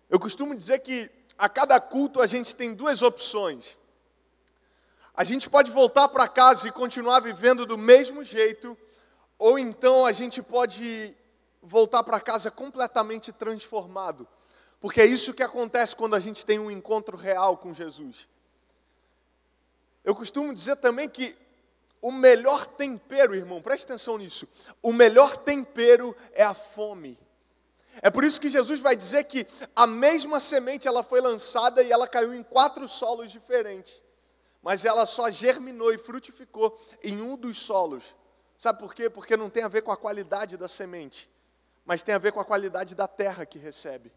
Eu costumo dizer que a cada culto a gente tem duas opções. A gente pode voltar para casa e continuar vivendo do mesmo jeito, ou então a gente pode voltar para casa completamente transformado. Porque é isso que acontece quando a gente tem um encontro real com Jesus. Eu costumo dizer também que o melhor tempero, irmão, preste atenção nisso, o melhor tempero é a fome. É por isso que Jesus vai dizer que a mesma semente ela foi lançada e ela caiu em 4 solos diferentes. Mas ela só germinou e frutificou em um dos solos. Sabe por quê? Porque não tem a ver com a qualidade da semente, mas tem a ver com a qualidade da terra que recebe.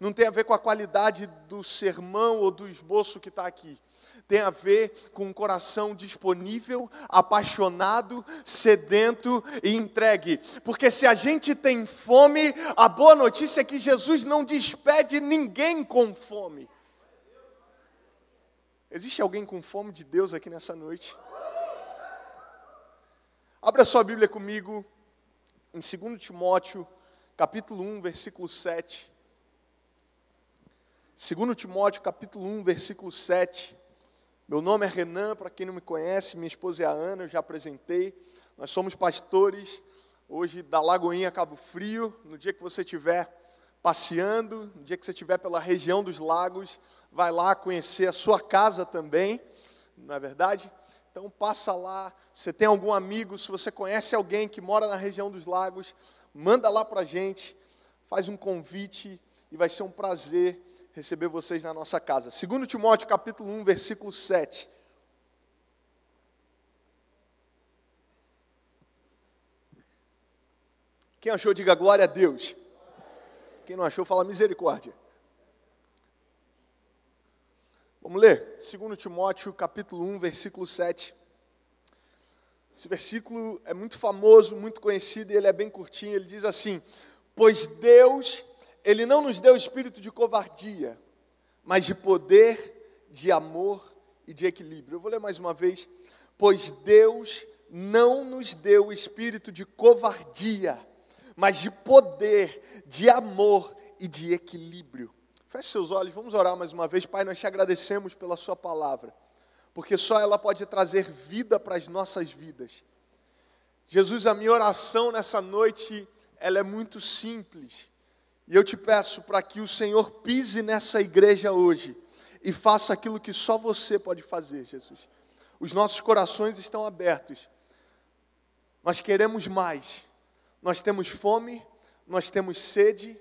Não tem a ver com a qualidade do sermão ou do esboço que está aqui. Tem a ver com um coração disponível, apaixonado, sedento e entregue. Porque se a gente tem fome, a boa notícia é que Jesus não despede ninguém com fome. Existe alguém com fome de Deus aqui nessa noite? Abra sua Bíblia comigo em 2 Timóteo, capítulo 1, versículo 7. 2 Timóteo, capítulo 1, versículo 7. Meu nome é Renan, para quem não me conhece, minha esposa é a Ana, eu já apresentei. Nós somos pastores, hoje da Lagoinha Cabo Frio. No dia que você estiver passeando, no dia que você estiver pela região dos lagos, vai lá conhecer a sua casa também, não é verdade? Então passa lá, você tem algum amigo, se você conhece alguém que mora na região dos lagos, manda lá para a gente, faz um convite e vai ser um prazer receber vocês na nossa casa. 2 Timóteo, capítulo 1, versículo 7. Quem achou, diga glória a Deus. Quem não achou, fala misericórdia. Vamos ler? 2 Timóteo, capítulo 1, versículo 7. Esse versículo é muito famoso, muito conhecido, e ele é bem curtinho. Ele diz assim: pois Deus, Ele não nos deu espírito de covardia, mas de poder, de amor e de equilíbrio. Eu vou ler mais uma vez. Pois Deus não nos deu espírito de covardia, mas de poder, de amor e de equilíbrio. Feche seus olhos, vamos orar mais uma vez. Pai, nós te agradecemos pela sua palavra, porque só ela pode trazer vida para as nossas vidas. Jesus, a minha oração nessa noite, ela é muito simples. E eu te peço para que o Senhor pise nessa igreja hoje e faça aquilo que só você pode fazer, Jesus. Os nossos corações estão abertos. Nós queremos mais. Nós temos fome, nós temos sede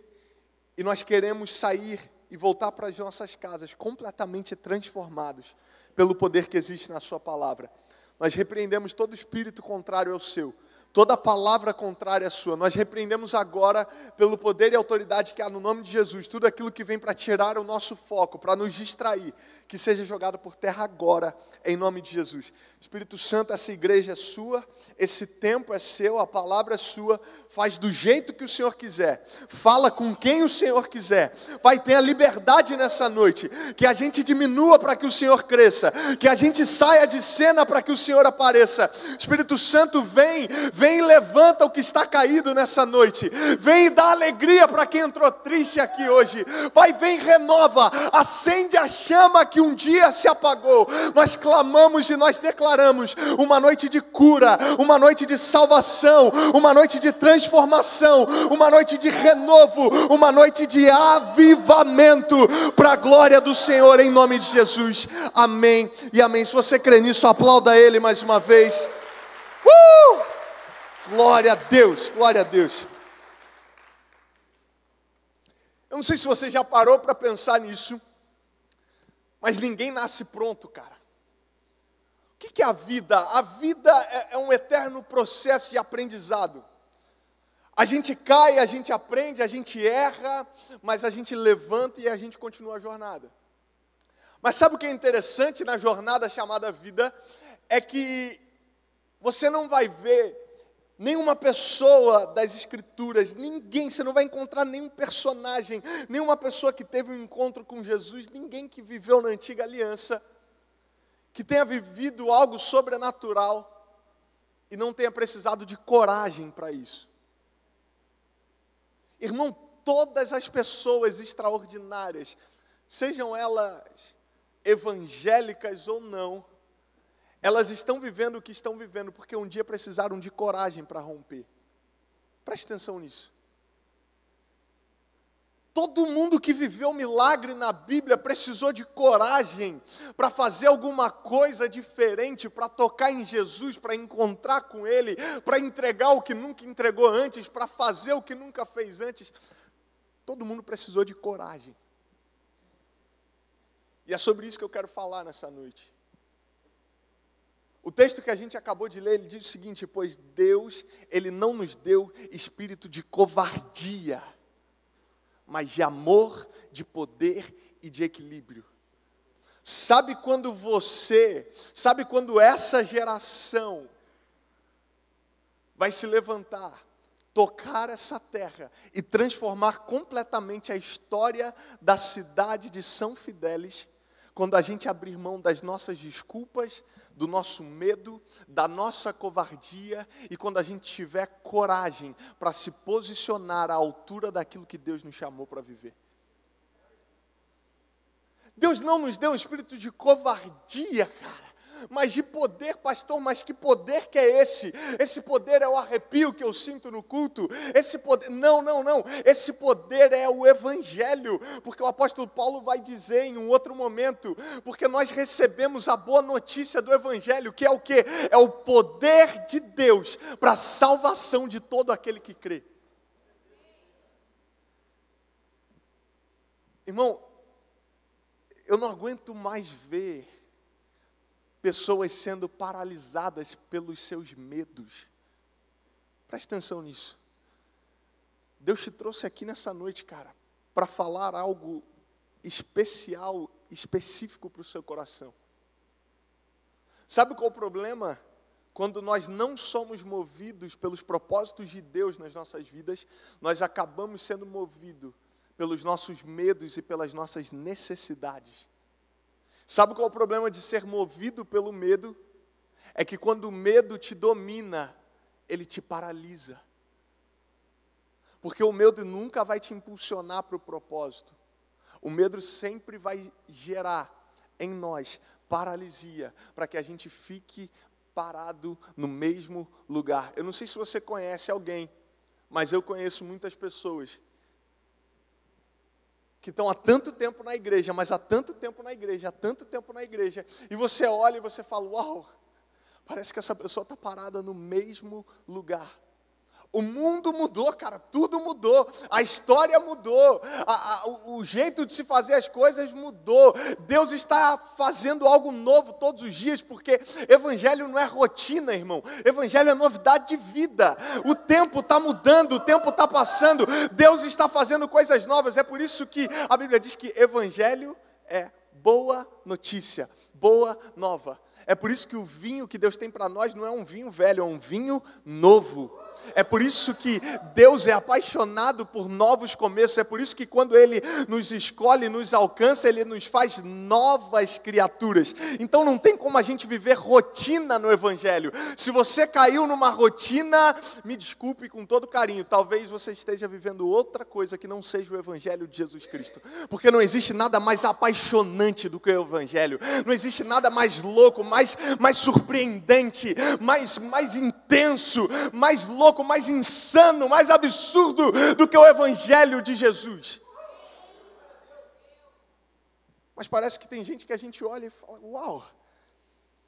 e nós queremos sair e voltar para as nossas casas completamente transformados pelo poder que existe na sua palavra. Nós repreendemos todo espírito contrário ao seu. Toda palavra contrária à sua, nós repreendemos agora pelo poder e autoridade que há no nome de Jesus, tudo aquilo que vem para tirar o nosso foco, para nos distrair, que seja jogado por terra agora, em nome de Jesus. Espírito Santo, essa igreja é sua, esse tempo é seu, a palavra é sua, faz do jeito que o Senhor quiser, fala com quem o Senhor quiser. Pai, tenha liberdade nessa noite, que a gente diminua para que o Senhor cresça, que a gente saia de cena para que o Senhor apareça. Espírito Santo, vem e levanta o que está caído nessa noite. Vem e dá alegria para quem entrou triste aqui hoje. Pai, vem e renova, acende a chama que um dia se apagou. Nós clamamos e nós declaramos uma noite de cura, uma noite de salvação, uma noite de transformação, uma noite de renovo, uma noite de avivamento para a glória do Senhor, em nome de Jesus. Amém e amém. Se você crê nisso, aplauda Ele mais uma vez. Glória a Deus, glória a Deus. Eu não sei se você já parou para pensar nisso, mas ninguém nasce pronto, cara. O que é a vida? A vida é um eterno processo de aprendizado. A gente cai, a gente aprende, a gente erra, mas a gente levanta e a gente continua a jornada. Mas sabe o que é interessante na jornada chamada vida? É que você não vai ver nenhuma pessoa das Escrituras, ninguém, você não vai encontrar nenhum personagem, nenhuma pessoa que teve um encontro com Jesus, ninguém que viveu na antiga aliança, que tenha vivido algo sobrenatural e não tenha precisado de coragem para isso. Irmão, todas as pessoas extraordinárias, sejam elas evangélicas ou não, elas estão vivendo o que estão vivendo porque um dia precisaram de coragem para romper. Preste atenção nisso. Todo mundo que viveu milagre na Bíblia precisou de coragem para fazer alguma coisa diferente, para tocar em Jesus, para encontrar com Ele, para entregar o que nunca entregou antes, para fazer o que nunca fez antes. Todo mundo precisou de coragem. E é sobre isso que eu quero falar nessa noite. O texto que a gente acabou de ler, ele diz o seguinte: pois Deus, Ele não nos deu espírito de covardia, mas de amor, de poder e de equilíbrio. Sabe quando essa geração vai se levantar, tocar essa terra e transformar completamente a história da cidade de São Fidélis, quando a gente abrir mão das nossas desculpas, do nosso medo, da nossa covardia, e quando a gente tiver coragem para se posicionar à altura daquilo que Deus nos chamou para viver. Deus não nos deu um espírito de covardia, cara, mas de poder, pastor. Mas que poder que é esse? Esse poder é o arrepio que eu sinto no culto? Esse poder, não, esse poder é o Evangelho, porque o apóstolo Paulo vai dizer em um outro momento, porque nós recebemos a boa notícia do Evangelho, que é o quê? É o poder de Deus para a salvação de todo aquele que crê. Irmão, eu não aguento mais ver pessoas sendo paralisadas pelos seus medos. Preste atenção nisso. Deus te trouxe aqui nessa noite, cara, para falar algo especial, específico para o seu coração. Sabe qual o problema? Quando nós não somos movidos pelos propósitos de Deus nas nossas vidas, nós acabamos sendo movidos pelos nossos medos e pelas nossas necessidades. Sabe qual é o problema de ser movido pelo medo? É que quando o medo te domina, ele te paralisa. Porque o medo nunca vai te impulsionar para o propósito. O medo sempre vai gerar em nós paralisia, para que a gente fique parado no mesmo lugar. Eu não sei se você conhece alguém, mas eu conheço muitas pessoas que estão há tanto tempo na igreja, mas há tanto tempo na igreja, e você olha e você fala: uau, parece que essa pessoa está parada no mesmo lugar. O mundo mudou, cara, tudo mudou, a história mudou, o jeito de se fazer as coisas mudou. Deus está fazendo algo novo todos os dias, porque Evangelho não é rotina, irmão. Evangelho é novidade de vida. O tempo está mudando, o tempo está passando, Deus está fazendo coisas novas. É por isso que a Bíblia diz que Evangelho é boa notícia, boa nova. É por isso que o vinho que Deus tem para nós não é um vinho velho, é um vinho novo. É por isso que Deus é apaixonado por novos começos. É por isso que quando Ele nos escolhe, nos alcança, Ele nos faz novas criaturas. Então não tem como a gente viver rotina no Evangelho. Se você caiu numa rotina, me desculpe com todo carinho, talvez você esteja vivendo outra coisa que não seja o Evangelho de Jesus Cristo. Porque não existe nada mais apaixonante do que o Evangelho. Não existe nada mais louco, mais surpreendente, mais intenso, mais louco, mais insano, mais absurdo do que o Evangelho de Jesus. Mas parece que tem gente que a gente olha e fala: uau,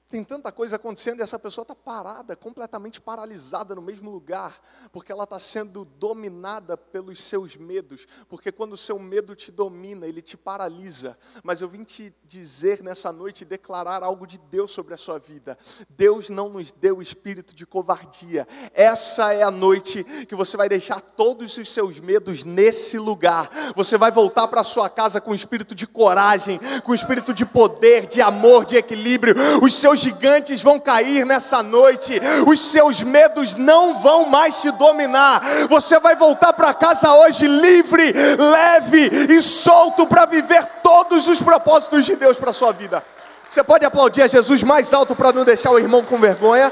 tem tanta coisa acontecendo e essa pessoa está parada, completamente paralisada no mesmo lugar, porque ela está sendo dominada pelos seus medos, porque quando o seu medo te domina, ele te paralisa. Mas eu vim te dizer nessa noite, declarar algo de Deus sobre a sua vida. Deus não nos deu espírito de covardia. Essa é a noite que você vai deixar todos os seus medos nesse lugar. Você vai voltar para a sua casa com espírito de coragem, com espírito de poder, de amor, de equilíbrio. Os seus gigantes vão cair nessa noite, os seus medos não vão mais te dominar. Você vai voltar para casa hoje livre, leve e solto para viver todos os propósitos de Deus para a sua vida. Você pode aplaudir a Jesus mais alto para não deixar o irmão com vergonha?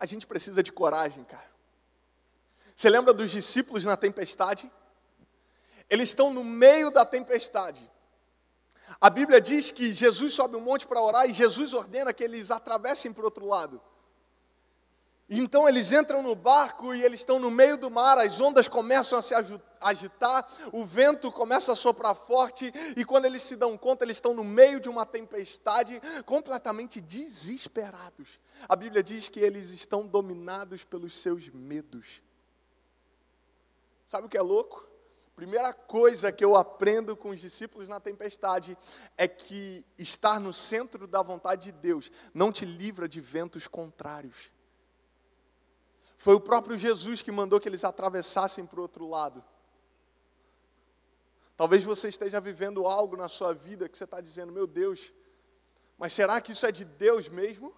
A gente precisa de coragem, cara. Você lembra dos discípulos na tempestade? Eles estão no meio da tempestade. A Bíblia diz que Jesus sobe um monte para orar e Jesus ordena que eles atravessem para o outro lado. Então eles entram no barco e eles estão no meio do mar, as ondas começam a se agitar, o vento começa a soprar forte, e quando eles se dão conta, eles estão no meio de uma tempestade, completamente desesperados. A Bíblia diz que eles estão dominados pelos seus medos. Sabe o que é louco? Primeira coisa que eu aprendo com os discípulos na tempestade é que estar no centro da vontade de Deus não te livra de ventos contrários. Foi o próprio Jesus que mandou que eles atravessassem para o outro lado. Talvez você esteja vivendo algo na sua vida que você está dizendo, meu Deus, mas será que isso é de Deus mesmo?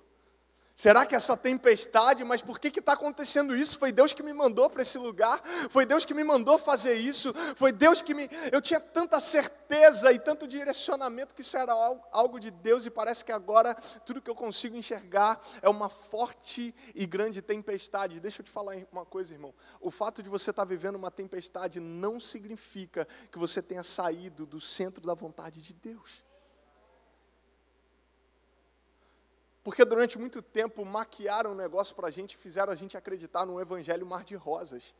Será que essa tempestade, mas por que está acontecendo isso? Foi Deus que me mandou para esse lugar? Foi Deus que me mandou fazer isso? Foi Deus que me... Eu tinha tanta certeza e tanto direcionamento que isso era algo de Deus, e parece que agora tudo que eu consigo enxergar é uma forte e grande tempestade. Deixa eu te falar uma coisa, irmão. O fato de você estar vivendo uma tempestade não significa que você tenha saído do centro da vontade de Deus. Porque durante muito tempo maquiaram o negócio para a gente, fizeram a gente acreditar num evangelho mar de rosas.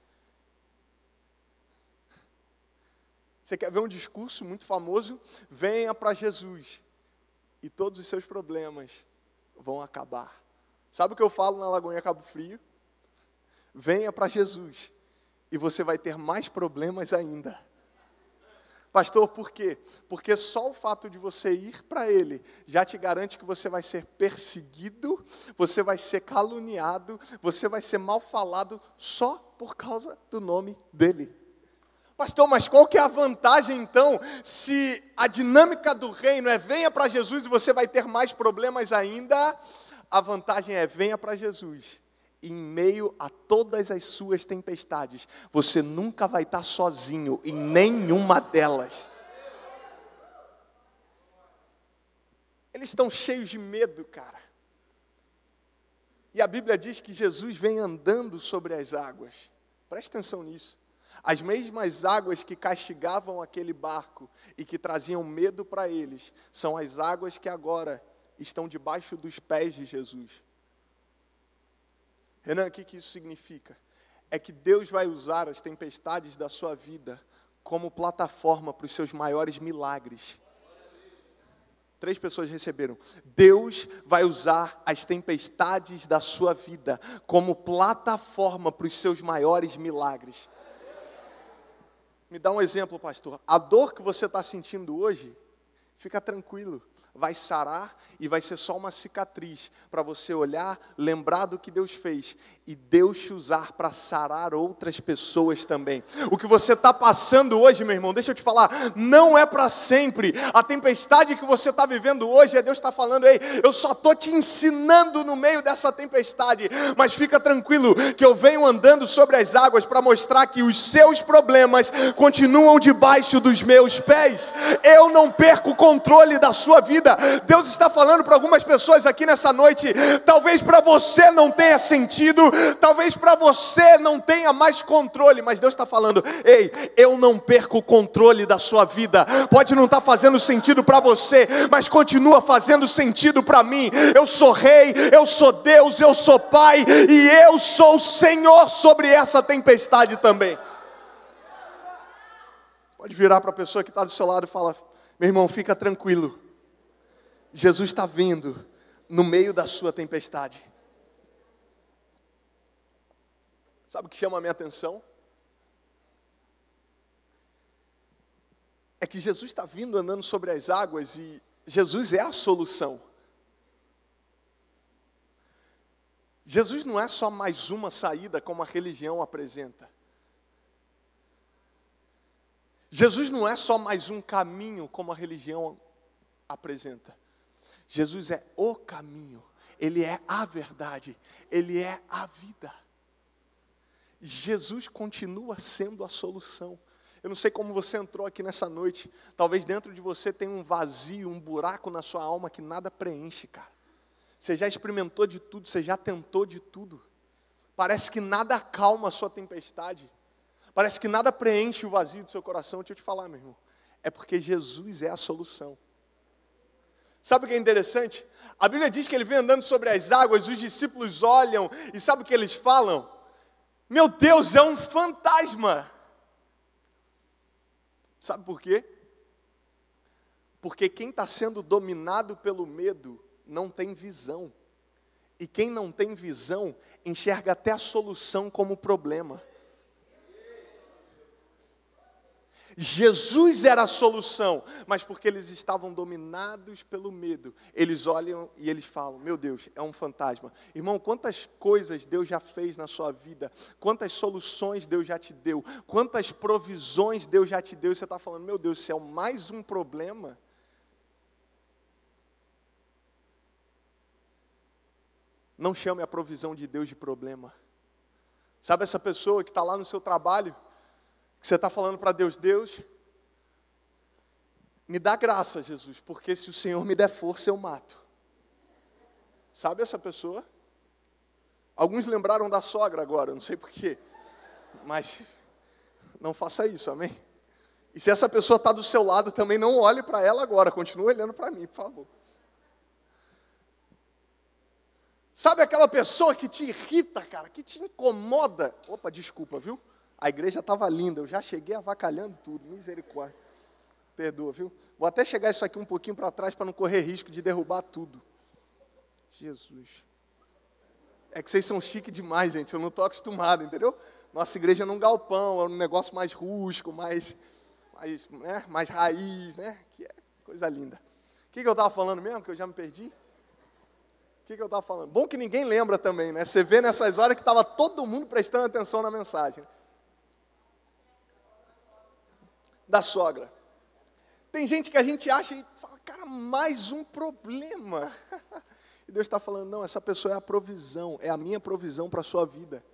Você quer ver um discurso muito famoso? Venha para Jesus e todos os seus problemas vão acabar. Sabe o que eu falo na Lagoinha Cabo Frio? Venha para Jesus e você vai ter mais problemas ainda. Pastor, por quê? Porque só o fato de você ir para Ele já te garante que você vai ser perseguido, você vai ser caluniado, você vai ser mal falado só por causa do nome dEle. Pastor, mas qual que é a vantagem então, se a dinâmica do reino é venha para Jesus e você vai ter mais problemas ainda? A vantagem é venha para Jesus. Em meio a todas as suas tempestades, você nunca vai estar sozinho em nenhuma delas. Eles estão cheios de medo, cara. E a Bíblia diz que Jesus vem andando sobre as águas. Preste atenção nisso. As mesmas águas que castigavam aquele barco e que traziam medo para eles, são as águas que agora estão debaixo dos pés de Jesus. Renan, o que isso significa? É que Deus vai usar as tempestades da sua vida como plataforma para os seus maiores milagres. 3 pessoas receberam. Deus vai usar as tempestades da sua vida como plataforma para os seus maiores milagres. Me dá um exemplo, pastor. A dor que você está sentindo hoje, fica tranquilo. Vai sarar e vai ser só uma cicatriz para você olhar, lembrar do que Deus fez e Deus te usar para sarar outras pessoas também. O que você está passando hoje, meu irmão, deixa eu te falar, não é para sempre. A tempestade que você está vivendo hoje, Deus está falando, ei, eu só estou te ensinando no meio dessa tempestade, mas fica tranquilo que eu venho andando sobre as águas para mostrar que os seus problemas continuam debaixo dos meus pés. Eu não perco o controle da sua vida. Deus está falando para algumas pessoas aqui nessa noite, talvez para você não tenha sentido, talvez para você não tenha mais controle, mas Deus está falando, ei, eu não perco o controle da sua vida. Pode não estar fazendo sentido para você, mas continua fazendo sentido para mim. Eu sou rei, eu sou Deus, eu sou pai, e eu sou o Senhor sobre essa tempestade também. Você pode virar para a pessoa que está do seu lado e falar, meu irmão, fica tranquilo. Jesus está vindo no meio da sua tempestade. Sabe o que chama a minha atenção? É que Jesus está vindo andando sobre as águas e Jesus é a solução. Jesus não é só mais uma saída como a religião apresenta. Jesus não é só mais um caminho como a religião apresenta. Jesus é o caminho, Ele é a verdade, Ele é a vida. Jesus continua sendo a solução. Eu não sei como você entrou aqui nessa noite, talvez dentro de você tenha um vazio, um buraco na sua alma que nada preenche, cara. Você já experimentou de tudo, você já tentou de tudo. Parece que nada acalma a sua tempestade. Parece que nada preenche o vazio do seu coração. Deixa eu te falar, meu irmão. É porque Jesus é a solução. Sabe o que é interessante? A Bíblia diz que ele vem andando sobre as águas, os discípulos olham e sabe o que eles falam? Meu Deus, é um fantasma. Sabe por quê? Porque quem está sendo dominado pelo medo não tem visão. E quem não tem visão, enxerga até a solução como problema. Jesus era a solução, mas porque eles estavam dominados pelo medo, eles olham e eles falam, meu Deus, é um fantasma. Irmão, quantas coisas Deus já fez na sua vida, quantas soluções Deus já te deu, quantas provisões Deus já te deu, e você está falando, meu Deus, se é mais um problema. Não chame a provisão de Deus de problema. Sabe essa pessoa que está lá no seu trabalho, que você está falando para Deus, Deus, me dá graça, Jesus, porque se o Senhor me der força, eu mato. Sabe essa pessoa? Alguns lembraram da sogra agora, não sei porquê, mas não faça isso, amém? E se essa pessoa está do seu lado, também não olhe para ela agora, continue olhando para mim, por favor. Sabe aquela pessoa que te irrita, cara, que te incomoda? Opa, desculpa, viu? A igreja estava linda, eu já cheguei avacalhando tudo, misericórdia. Perdoa, viu? Vou até chegar isso aqui um pouquinho para trás para não correr risco de derrubar tudo. Jesus. É que vocês são chique demais, gente, eu não estou acostumado, entendeu? Nossa igreja é num galpão, é um negócio mais rústico, mais raiz, né? Que é coisa linda. O que eu estava falando mesmo, que eu já me perdi? O que eu estava falando? Bom que ninguém lembra também, né? Você vê nessas horas que estava todo mundo prestando atenção na mensagem. Da sogra. Tem gente que a gente acha e fala, cara, mais um problema. E Deus está falando, não, essa pessoa é a provisão, é a minha provisão para a sua vida.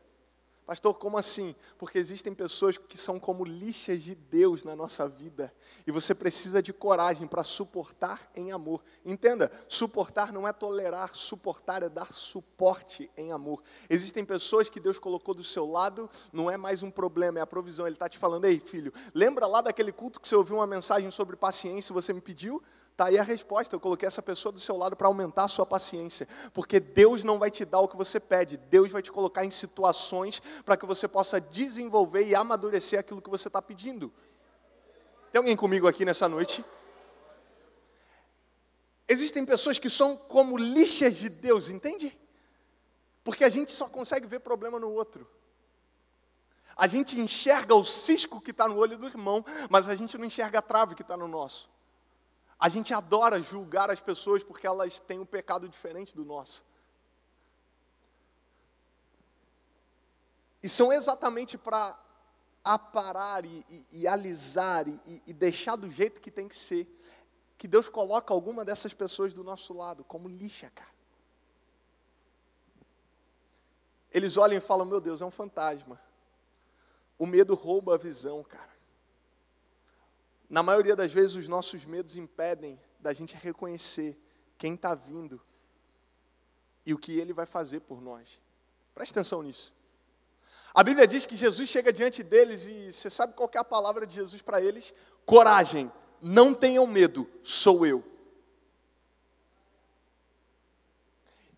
Pastor, como assim? Porque existem pessoas que são como lixas de Deus na nossa vida. E você precisa de coragem para suportar em amor. Entenda, suportar não é tolerar, suportar é dar suporte em amor. Existem pessoas que Deus colocou do seu lado, não é mais um problema, é a provisão. Ele está te falando, ei filho, lembra lá daquele culto que você ouviu uma mensagem sobre paciência e você me pediu? Está aí a resposta, eu coloquei essa pessoa do seu lado para aumentar a sua paciência, porque Deus não vai te dar o que você pede, Deus vai te colocar em situações para que você possa desenvolver e amadurecer aquilo que você está pedindo. Tem alguém comigo aqui nessa noite? Existem pessoas que são como lixas de Deus, entende? Porque a gente só consegue ver problema no outro. A gente enxerga o cisco que está no olho do irmão, mas a gente não enxerga a trave que está no nosso. A gente adora julgar as pessoas porque elas têm um pecado diferente do nosso. E são exatamente para aparar e alisar e deixar do jeito que tem que ser, que Deus coloca alguma dessas pessoas do nosso lado, como lixa, cara. Eles olham e falam, meu Deus, é um fantasma. O medo rouba a visão, cara. Na maioria das vezes, os nossos medos impedem da gente reconhecer quem está vindo e o que Ele vai fazer por nós. Presta atenção nisso. A Bíblia diz que Jesus chega diante deles e você sabe qual que é a palavra de Jesus para eles? Coragem, não tenham medo, sou eu.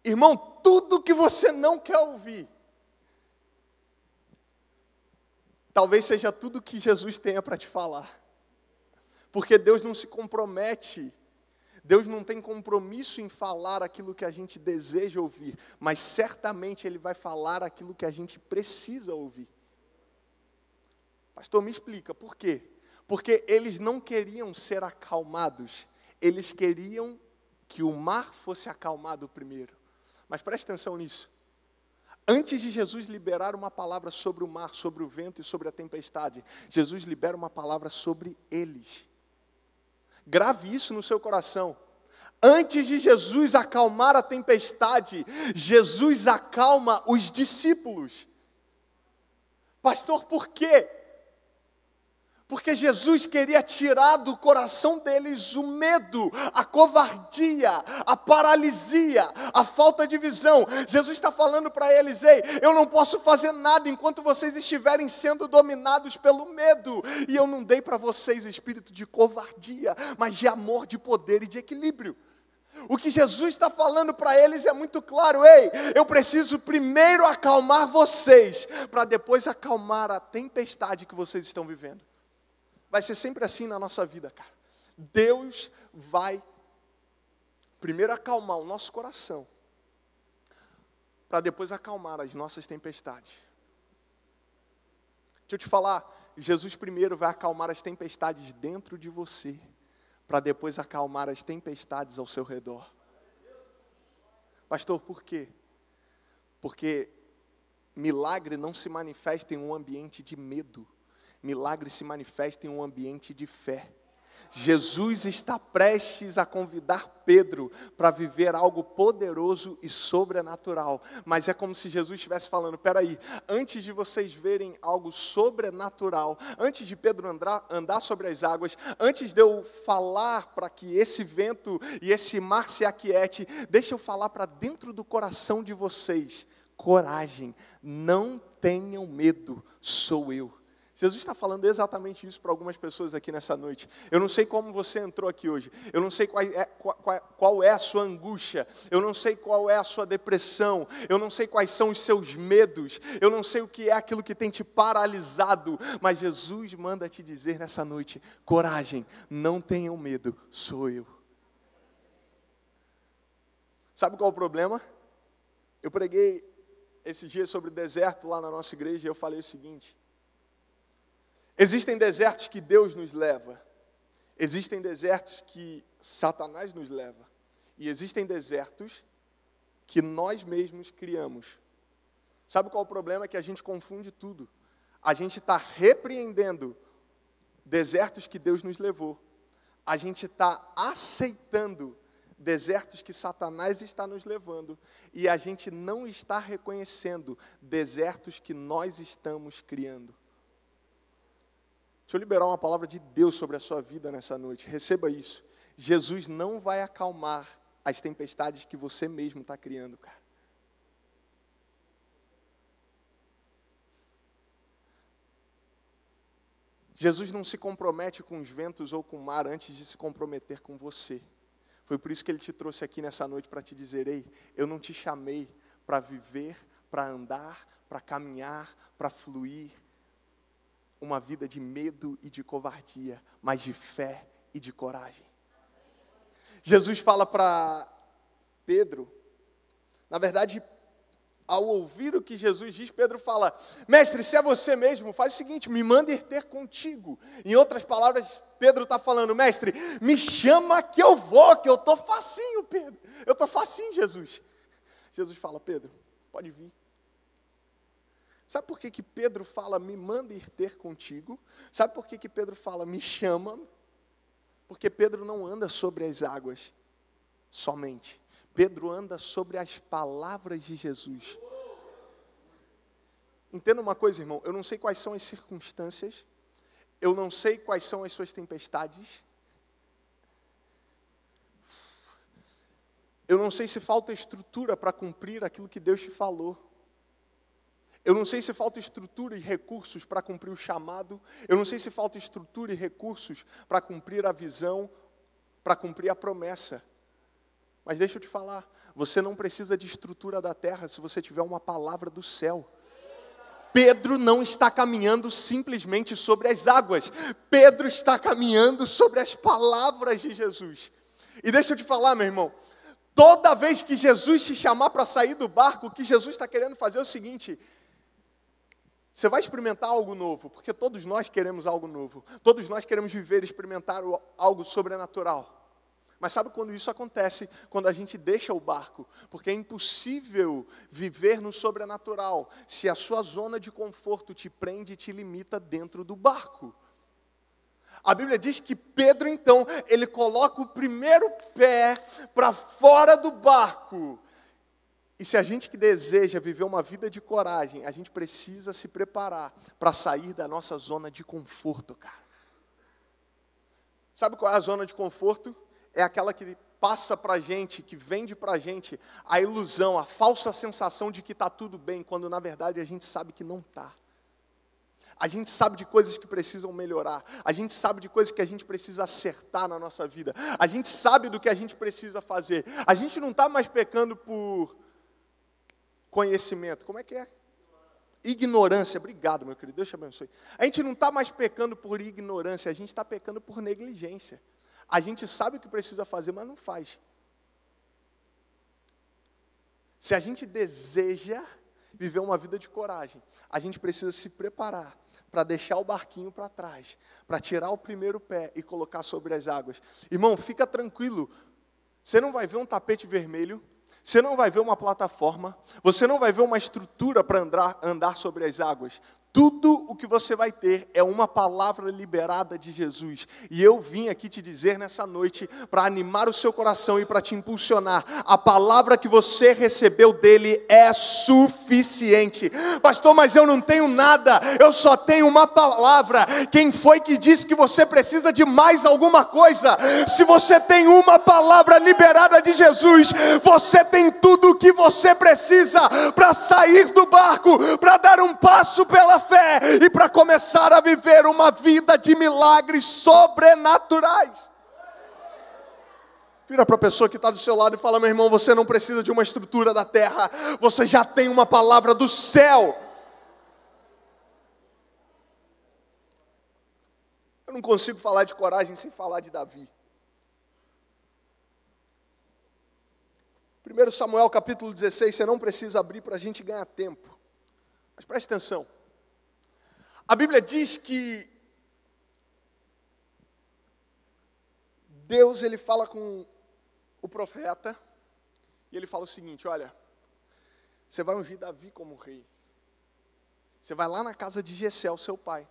Irmão, tudo que você não quer ouvir, talvez seja tudo que Jesus tenha para te falar. Porque Deus não se compromete, Deus não tem compromisso em falar aquilo que a gente deseja ouvir, mas certamente Ele vai falar aquilo que a gente precisa ouvir. Pastor, me explica, por quê? Porque eles não queriam ser acalmados, eles queriam que o mar fosse acalmado primeiro. Mas preste atenção nisso. Antes de Jesus liberar uma palavra sobre o mar, sobre o vento e sobre a tempestade, Jesus libera uma palavra sobre eles. Grave isso no seu coração. Antes de Jesus acalmar a tempestade, Jesus acalma os discípulos. Pastor, por quê? Porque Jesus queria tirar do coração deles o medo, a covardia, a paralisia, a falta de visão. Jesus está falando para eles: ei, eu não posso fazer nada enquanto vocês estiverem sendo dominados pelo medo. E eu não dei para vocês espírito de covardia, mas de amor, de poder e de equilíbrio. O que Jesus está falando para eles é muito claro: ei, eu preciso primeiro acalmar vocês, para depois acalmar a tempestade que vocês estão vivendo. Vai ser sempre assim na nossa vida, cara. Deus vai primeiro acalmar o nosso coração, para depois acalmar as nossas tempestades. Deixa eu te falar, Jesus primeiro vai acalmar as tempestades dentro de você, para depois acalmar as tempestades ao seu redor. Pastor, por quê? Porque milagre não se manifesta em um ambiente de medo. Milagre se manifesta em um ambiente de fé. Jesus está prestes a convidar Pedro para viver algo poderoso e sobrenatural. Mas é como se Jesus estivesse falando: peraí, antes de vocês verem algo sobrenatural, antes de Pedro andar sobre as águas, antes de eu falar para que esse vento e esse mar se aquiete, deixa eu falar para dentro do coração de vocês: coragem, não tenham medo, sou eu. Jesus está falando exatamente isso para algumas pessoas aqui nessa noite. Eu não sei como você entrou aqui hoje. Eu não sei qual é a sua angústia. Eu não sei qual é a sua depressão. Eu não sei quais são os seus medos. Eu não sei o que é aquilo que tem te paralisado. Mas Jesus manda te dizer nessa noite: coragem, não tenham medo, sou eu. Sabe qual é o problema? Eu preguei esses dias sobre o deserto lá na nossa igreja e eu falei o seguinte: existem desertos que Deus nos leva, existem desertos que Satanás nos leva, e existem desertos que nós mesmos criamos. Sabe qual é o problema? É que a gente confunde tudo. A gente está repreendendo desertos que Deus nos levou. A gente está aceitando desertos que Satanás está nos levando, e a gente não está reconhecendo desertos que nós estamos criando. Deixa eu liberar uma palavra de Deus sobre a sua vida nessa noite. Receba isso. Jesus não vai acalmar as tempestades que você mesmo está criando, cara. Jesus não se compromete com os ventos ou com o mar antes de se comprometer com você. Foi por isso que Ele te trouxe aqui nessa noite para te dizer: ei, eu não te chamei para viver, para andar, para caminhar, para fluir uma vida de medo e de covardia, mas de fé e de coragem. Jesus fala para Pedro, na verdade, ao ouvir o que Jesus diz, Pedro fala: mestre, se é você mesmo, faz o seguinte, me manda ir ter contigo. Em outras palavras, Pedro está falando: mestre, me chama que eu vou, que eu estou facinho, Pedro. Eu estou facinho, Jesus. Jesus fala: Pedro, pode vir. Sabe por que Pedro fala: me manda ir ter contigo? Sabe por que Pedro fala: me chama? Porque Pedro não anda sobre as águas somente. Pedro anda sobre as palavras de Jesus. Entenda uma coisa, irmão. Eu não sei quais são as circunstâncias. Eu não sei quais são as suas tempestades. Eu não sei se falta estrutura para cumprir aquilo que Deus te falou. Eu não sei se falta estrutura e recursos para cumprir o chamado. Eu não sei se falta estrutura e recursos para cumprir a visão, para cumprir a promessa. Mas deixa eu te falar, você não precisa de estrutura da terra se você tiver uma palavra do céu. Pedro não está caminhando simplesmente sobre as águas. Pedro está caminhando sobre as palavras de Jesus. E deixa eu te falar, meu irmão, toda vez que Jesus te chamar para sair do barco, o que Jesus está querendo fazer é o seguinte: você vai experimentar algo novo, porque todos nós queremos algo novo. Todos nós queremos viver e experimentar algo sobrenatural. Mas sabe quando isso acontece? Quando a gente deixa o barco. Porque é impossível viver no sobrenatural se a sua zona de conforto te prende e te limita dentro do barco. A Bíblia diz que Pedro, então, ele coloca o primeiro pé para fora do barco. E se a gente que deseja viver uma vida de coragem, a gente precisa se preparar para sair da nossa zona de conforto, cara. Sabe qual é a zona de conforto? É aquela que passa para a gente, que vende para a gente a ilusão, a falsa sensação de que está tudo bem, quando na verdade a gente sabe que não está. A gente sabe de coisas que precisam melhorar. A gente sabe de coisas que a gente precisa acertar na nossa vida. A gente sabe do que a gente precisa fazer. A gente não está mais pecando por conhecimento. Como é que é? Ignorância. Obrigado, meu querido. Deus te abençoe. A gente não está mais pecando por ignorância. A gente está pecando por negligência. A gente sabe o que precisa fazer, mas não faz. Se a gente deseja viver uma vida de coragem, a gente precisa se preparar para deixar o barquinho para trás, para tirar o primeiro pé e colocar sobre as águas. Irmão, fica tranquilo, você não vai ver um tapete vermelho, você não vai ver uma plataforma, você não vai ver uma estrutura para andar sobre as águas. Tudo o que você vai ter é uma palavra liberada de Jesus. E eu vim aqui te dizer nessa noite, para animar o seu coração e para te impulsionar. A palavra que você recebeu dele é suficiente. Pastor, mas eu não tenho nada, eu só tenho uma palavra. Quem foi que disse que você precisa de mais alguma coisa? Se você tem uma palavra liberada de Jesus, você tem tudo o que você precisa para sair do barco, para dar um passo pela fé e para começar a viver uma vida de milagres sobrenaturais. Vira para a pessoa que está do seu lado e fala: meu irmão, você não precisa de uma estrutura da terra, você já tem uma palavra do céu. Eu não consigo falar de coragem sem falar de Davi. 1 Samuel capítulo 16, você não precisa abrir para a gente ganhar tempo. Mas preste atenção. A Bíblia diz que Deus, ele fala com o profeta, e ele fala o seguinte: olha, você vai ungir Davi como rei. Você vai lá na casa de Jessé, seu pai.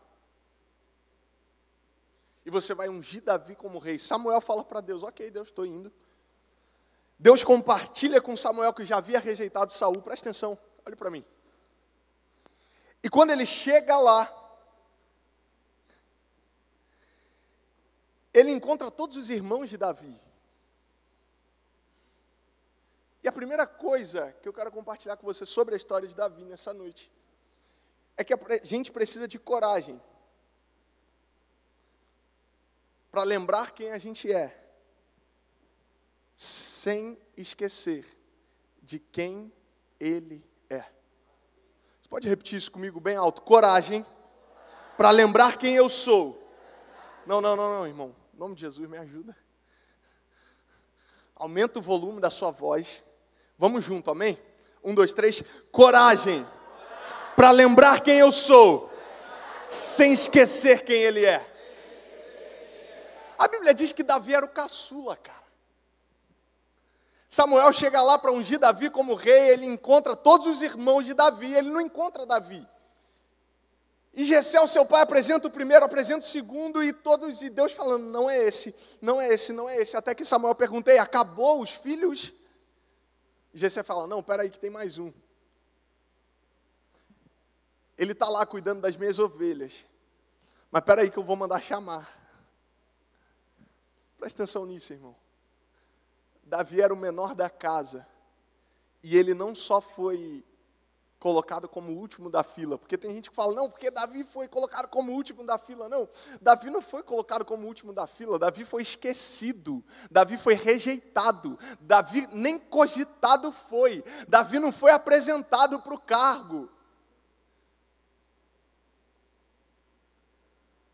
E você vai ungir Davi como rei. Samuel fala para Deus: ok, Deus, estou indo. Deus compartilha com Samuel, que já havia rejeitado Saul. Presta atenção, olhe para mim. E quando ele chega lá, ele encontra todos os irmãos de Davi. E a primeira coisa que eu quero compartilhar com você sobre a história de Davi nessa noite é que a gente precisa de coragem para lembrar quem a gente é, sem esquecer de quem ele é. Você pode repetir isso comigo bem alto? Coragem para lembrar quem eu sou. Não, irmão. Em nome de Jesus, me ajuda. Aumenta o volume da sua voz. Vamos junto, amém? 1, 2, 3. Coragem para lembrar quem eu sou, sem esquecer quem ele é. A Bíblia diz que Davi era o caçula, cara. Samuel chega lá para ungir Davi como rei, ele encontra todos os irmãos de Davi, ele não encontra Davi. E Jessé, o seu pai, apresenta o primeiro, apresenta o segundo, e Deus falando: não é esse, não é esse, não é esse. Até que Samuel pergunta: acabou os filhos? E Jessé fala: não, peraí que tem mais um. Ele está lá cuidando das minhas ovelhas, mas peraí que eu vou mandar chamar. Presta atenção nisso, irmão. Davi era o menor da casa, e ele não só foi colocado como o último da fila, porque tem gente que fala: não, porque Davi foi colocado como o último da fila. Não, Davi não foi colocado como o último da fila, Davi foi esquecido, Davi foi rejeitado, Davi nem cogitado foi, Davi não foi apresentado para o cargo.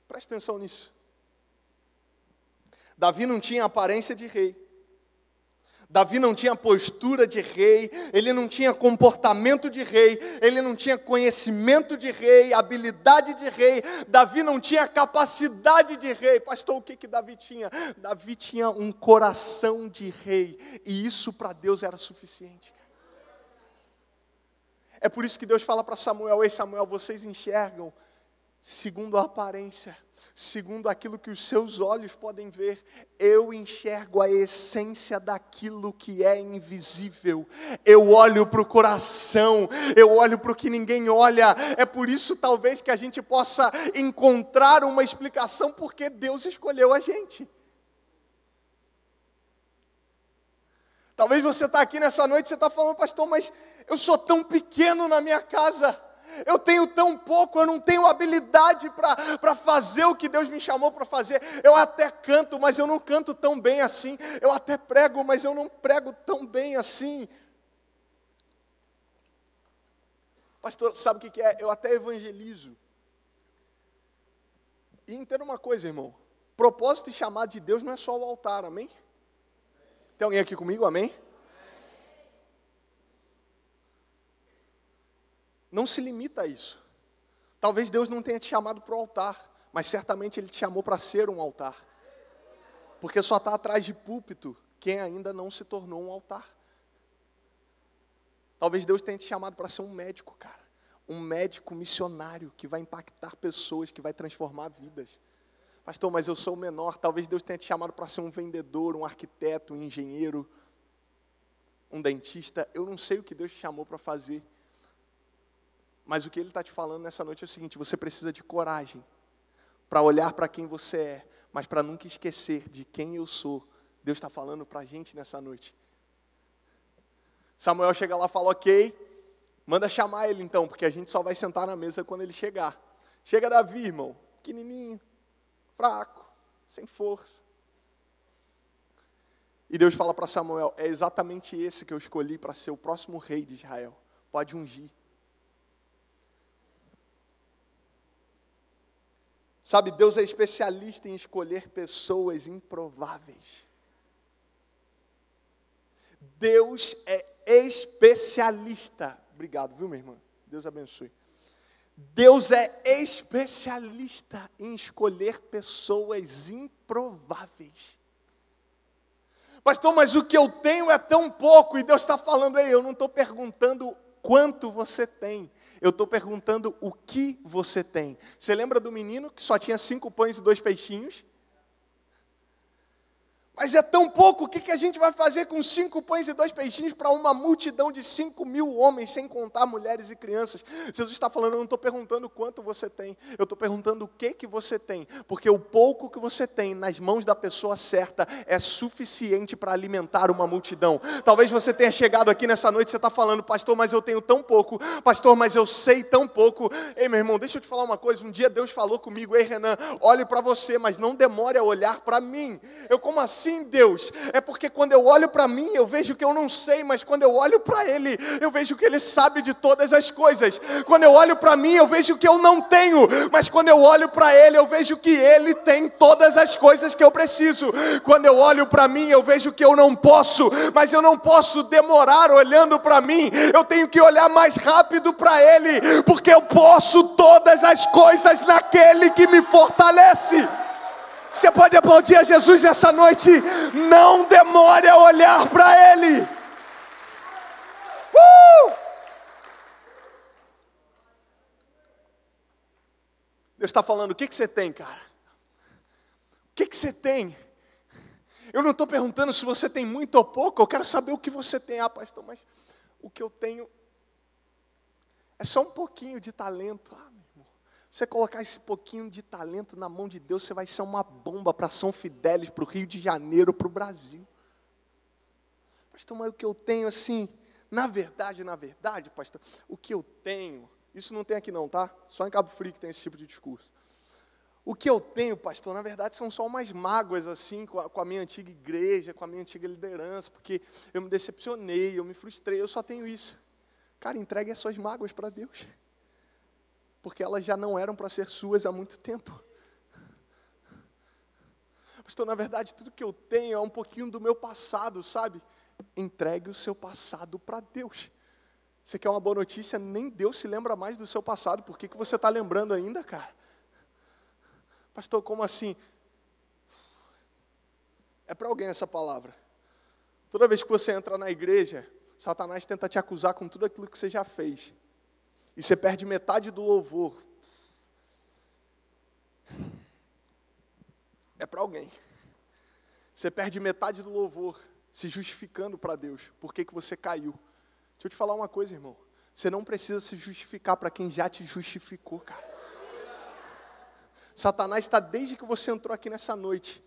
Presta atenção nisso. Davi não tinha aparência de rei, Davi não tinha postura de rei, ele não tinha comportamento de rei, ele não tinha conhecimento de rei, habilidade de rei, Davi não tinha capacidade de rei. Pastor, o que Davi tinha? Davi tinha um coração de rei, e isso para Deus era suficiente. É por isso que Deus fala para Samuel: ei Samuel, vocês enxergam segundo a aparência, segundo aquilo que os seus olhos podem ver. Eu enxergo a essência daquilo que é invisível. Eu olho para o coração, eu olho para o que ninguém olha. É por isso talvez que a gente possa encontrar uma explicação porque Deus escolheu a gente. Talvez você está aqui nessa noite e você está falando, pastor, mas eu sou tão pequeno na minha casa. Eu tenho tão pouco, eu não tenho habilidade para fazer o que Deus me chamou para fazer. Eu até canto, mas eu não canto tão bem assim. Eu até prego, mas eu não prego tão bem assim. Pastor, sabe o que é? Eu até evangelizo. E entenda uma coisa, irmão. Propósito e chamado de Deus não é só o altar, amém? Tem alguém aqui comigo, amém? Não se limita a isso. Talvez Deus não tenha te chamado para o altar, mas certamente Ele te chamou para ser um altar. Porque só está atrás de púlpito quem ainda não se tornou um altar. Talvez Deus tenha te chamado para ser um médico, cara. Um médico missionário que vai impactar pessoas, que vai transformar vidas. Pastor, mas eu sou o menor. Talvez Deus tenha te chamado para ser um vendedor, um arquiteto, um engenheiro, um dentista. Eu não sei o que Deus te chamou para fazer. Mas o que Ele está te falando nessa noite é o seguinte: você precisa de coragem para olhar para quem você é, mas para nunca esquecer de quem eu sou. Deus está falando para a gente nessa noite. Samuel chega lá e fala, ok, manda chamar ele então, porque a gente só vai sentar na mesa quando ele chegar. Chega Davi, irmão, pequenininho, fraco, sem força. E Deus fala para Samuel, é exatamente esse que eu escolhi para ser o próximo rei de Israel. Pode ungir. Sabe, Deus é especialista em escolher pessoas improváveis. Deus é especialista. Obrigado, viu, minha irmã? Deus abençoe. Deus é especialista em escolher pessoas improváveis. Pastor, mas o que eu tenho é tão pouco. E Deus está falando, ei, eu não estou perguntando quanto você tem. Eu estou perguntando o que você tem. Você lembra do menino que só tinha 5 pães e 2 peixinhos? Mas é tão pouco, o que a gente vai fazer com 5 pães e 2 peixinhos para uma multidão de 5.000 homens, sem contar mulheres e crianças? Jesus está falando, eu não estou perguntando quanto você tem, eu estou perguntando o que você tem, porque o pouco que você tem nas mãos da pessoa certa é suficiente para alimentar uma multidão. Talvez você tenha chegado aqui nessa noite e você está falando, pastor, mas eu tenho tão pouco, pastor, mas eu sei tão pouco. Ei, meu irmão, deixa eu te falar uma coisa, um dia Deus falou comigo, ei, Renan, olhe para você, mas não demore a olhar para mim. Eu, como assim? Sim, Deus, é porque quando eu olho para mim, eu vejo que eu não sei, mas quando eu olho para Ele, eu vejo que Ele sabe de todas as coisas. Quando eu olho para mim, eu vejo que eu não tenho, mas quando eu olho para Ele, eu vejo que Ele tem todas as coisas que eu preciso. Quando eu olho para mim, eu vejo que eu não posso, mas eu não posso demorar olhando para mim, eu tenho que olhar mais rápido para Ele, porque eu posso todas as coisas naquele que me fortalece. Você pode aplaudir a Jesus nessa noite? Não demore a olhar para Ele. Deus está falando, o que você tem, cara? O que você tem? Eu não estou perguntando se você tem muito ou pouco, eu quero saber o que você tem. Ah, pastor, mas o que eu tenho é só um pouquinho de talento. Você colocar esse pouquinho de talento na mão de Deus, você vai ser uma bomba para São Fidélis, para o Rio de Janeiro, para o Brasil. Pastor, mas o que eu tenho assim, na verdade, pastor, o que eu tenho, isso não tem aqui não, tá? Só em Cabo Frio que tem esse tipo de discurso. O que eu tenho, pastor, na verdade são só umas mágoas assim com a minha antiga igreja, com a minha antiga liderança, porque eu me decepcionei, eu me frustrei, eu só tenho isso. Cara, entregue as suas mágoas para Deus. Porque elas já não eram para ser suas há muito tempo. Pastor, na verdade, tudo que eu tenho é um pouquinho do meu passado, sabe? Entregue o seu passado para Deus. Você quer uma boa notícia? Nem Deus se lembra mais do seu passado. Por que você está lembrando ainda, cara? Pastor, como assim? É para alguém essa palavra. Toda vez que você entra na igreja, Satanás tenta te acusar com tudo aquilo que você já fez. E você perde metade do louvor. É para alguém. Você perde metade do louvor se justificando para Deus. Por que você caiu? Deixa eu te falar uma coisa, irmão. Você não precisa se justificar para quem já te justificou, cara. Satanás está desde que você entrou aqui nessa noite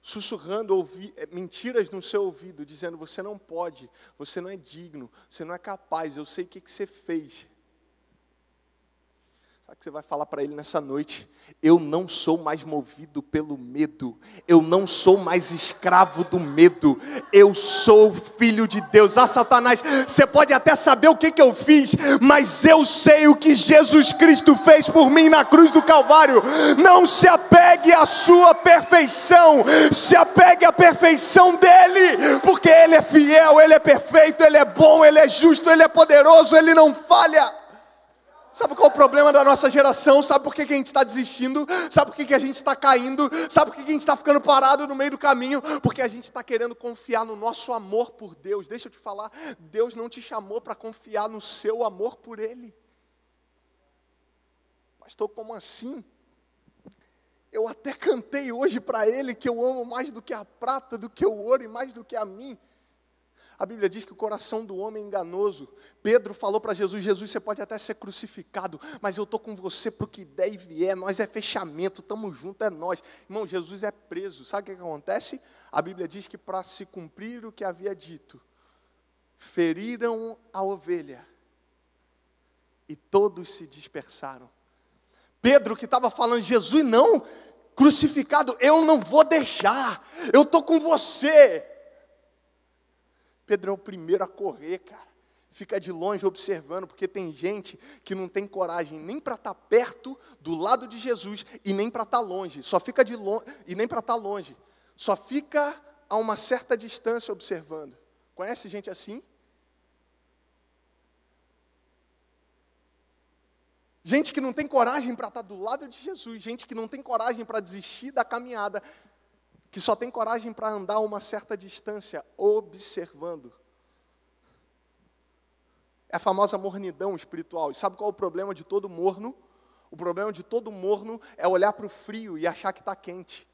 sussurrando mentiras no seu ouvido, dizendo: você não pode, você não é digno, você não é capaz, eu sei o que você fez. Sabe o que você vai falar para ele nessa noite? Eu não sou mais movido pelo medo, eu não sou mais escravo do medo, eu sou filho de Deus. Ah, Satanás, você pode até saber o que eu fiz, mas eu sei o que Jesus Cristo fez por mim na cruz do Calvário. Não se apegue à sua perfeição, se apegue à perfeição dele, porque ele é fiel, ele é perfeito, ele é bom, ele é justo, ele é poderoso, ele não falha. Sabe qual é o problema da nossa geração? Sabe por que a gente está desistindo? Sabe por que a gente está caindo? Sabe por que a gente está ficando parado no meio do caminho? Porque a gente está querendo confiar no nosso amor por Deus. Deixa eu te falar, Deus não te chamou para confiar no seu amor por Ele. Pastor, como assim? Eu até cantei hoje para Ele que eu amo mais do que a prata, do que o ouro e mais do que a mim. A Bíblia diz que o coração do homem é enganoso. Pedro falou para Jesus: Jesus, você pode até ser crucificado, mas eu estou com você para o que der e vier. Nós é fechamento, estamos juntos, é nós. Irmão, Jesus é preso. Sabe o que acontece? A Bíblia diz que para se cumprir o que havia dito, feriram a ovelha e todos se dispersaram. Pedro que estava falando: Jesus não, crucificado, eu não vou deixar, eu estou com você. Pedro é o primeiro a correr, cara. Fica de longe observando, porque tem gente que não tem coragem nem para estar perto do lado de Jesus e nem para estar longe. Só fica de longe e nem para estar longe. Só fica a uma certa distância observando. Conhece gente assim? Gente que não tem coragem para estar do lado de Jesus, gente que não tem coragem para desistir da caminhada, que só tem coragem para andar a uma certa distância, observando. É a famosa mornidão espiritual. E sabe qual é o problema de todo morno? O problema de todo morno é olhar para o frio e achar que está quente.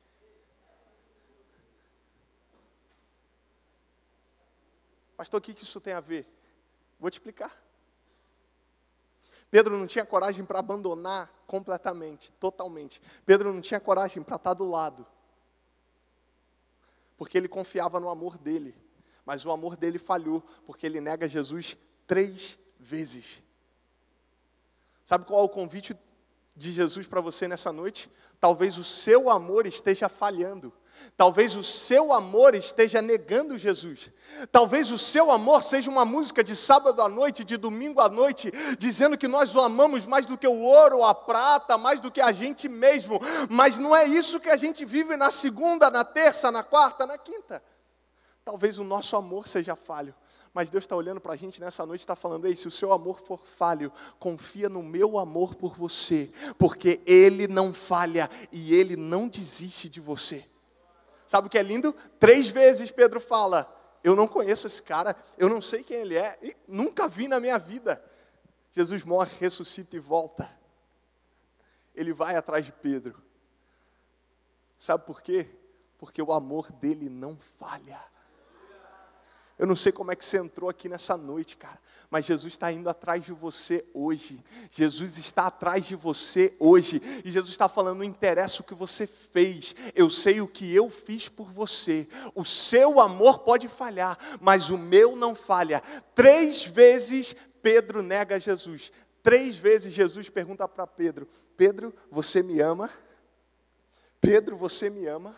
Pastor, o que isso tem a ver? Vou te explicar. Pedro não tinha coragem para abandonar completamente, totalmente. Pedro não tinha coragem para estar do lado. Porque ele confiava no amor dele. Mas o amor dele falhou, porque ele nega Jesus 3 vezes. Sabe qual é o convite de Jesus para você nessa noite? Talvez o seu amor esteja falhando. Talvez o seu amor esteja negando Jesus. Talvez o seu amor seja uma música de sábado à noite, de domingo à noite, dizendo que nós o amamos mais do que o ouro, a prata, mais do que a gente mesmo. Mas não é isso que a gente vive na segunda, na terça, na quarta, na quinta. Talvez o nosso amor seja falho. Mas Deus está olhando para a gente nessa noite e está falando: ei, se o seu amor for falho, confia no meu amor por você, porque Ele não falha e Ele não desiste de você. Sabe o que é lindo? 3 vezes Pedro fala: eu não conheço esse cara, eu não sei quem ele é, e nunca vi na minha vida. Jesus morre, ressuscita e volta. Ele vai atrás de Pedro. Sabe por quê? Porque o amor dele não falha. Eu não sei como é que você entrou aqui nessa noite, cara, mas Jesus está indo atrás de você hoje. Jesus está atrás de você hoje. E Jesus está falando: não interessa o que você fez, eu sei o que eu fiz por você. O seu amor pode falhar, mas o meu não falha. 3 vezes Pedro nega Jesus. 3 vezes Jesus pergunta para Pedro: Pedro, você me ama? Pedro, você me ama?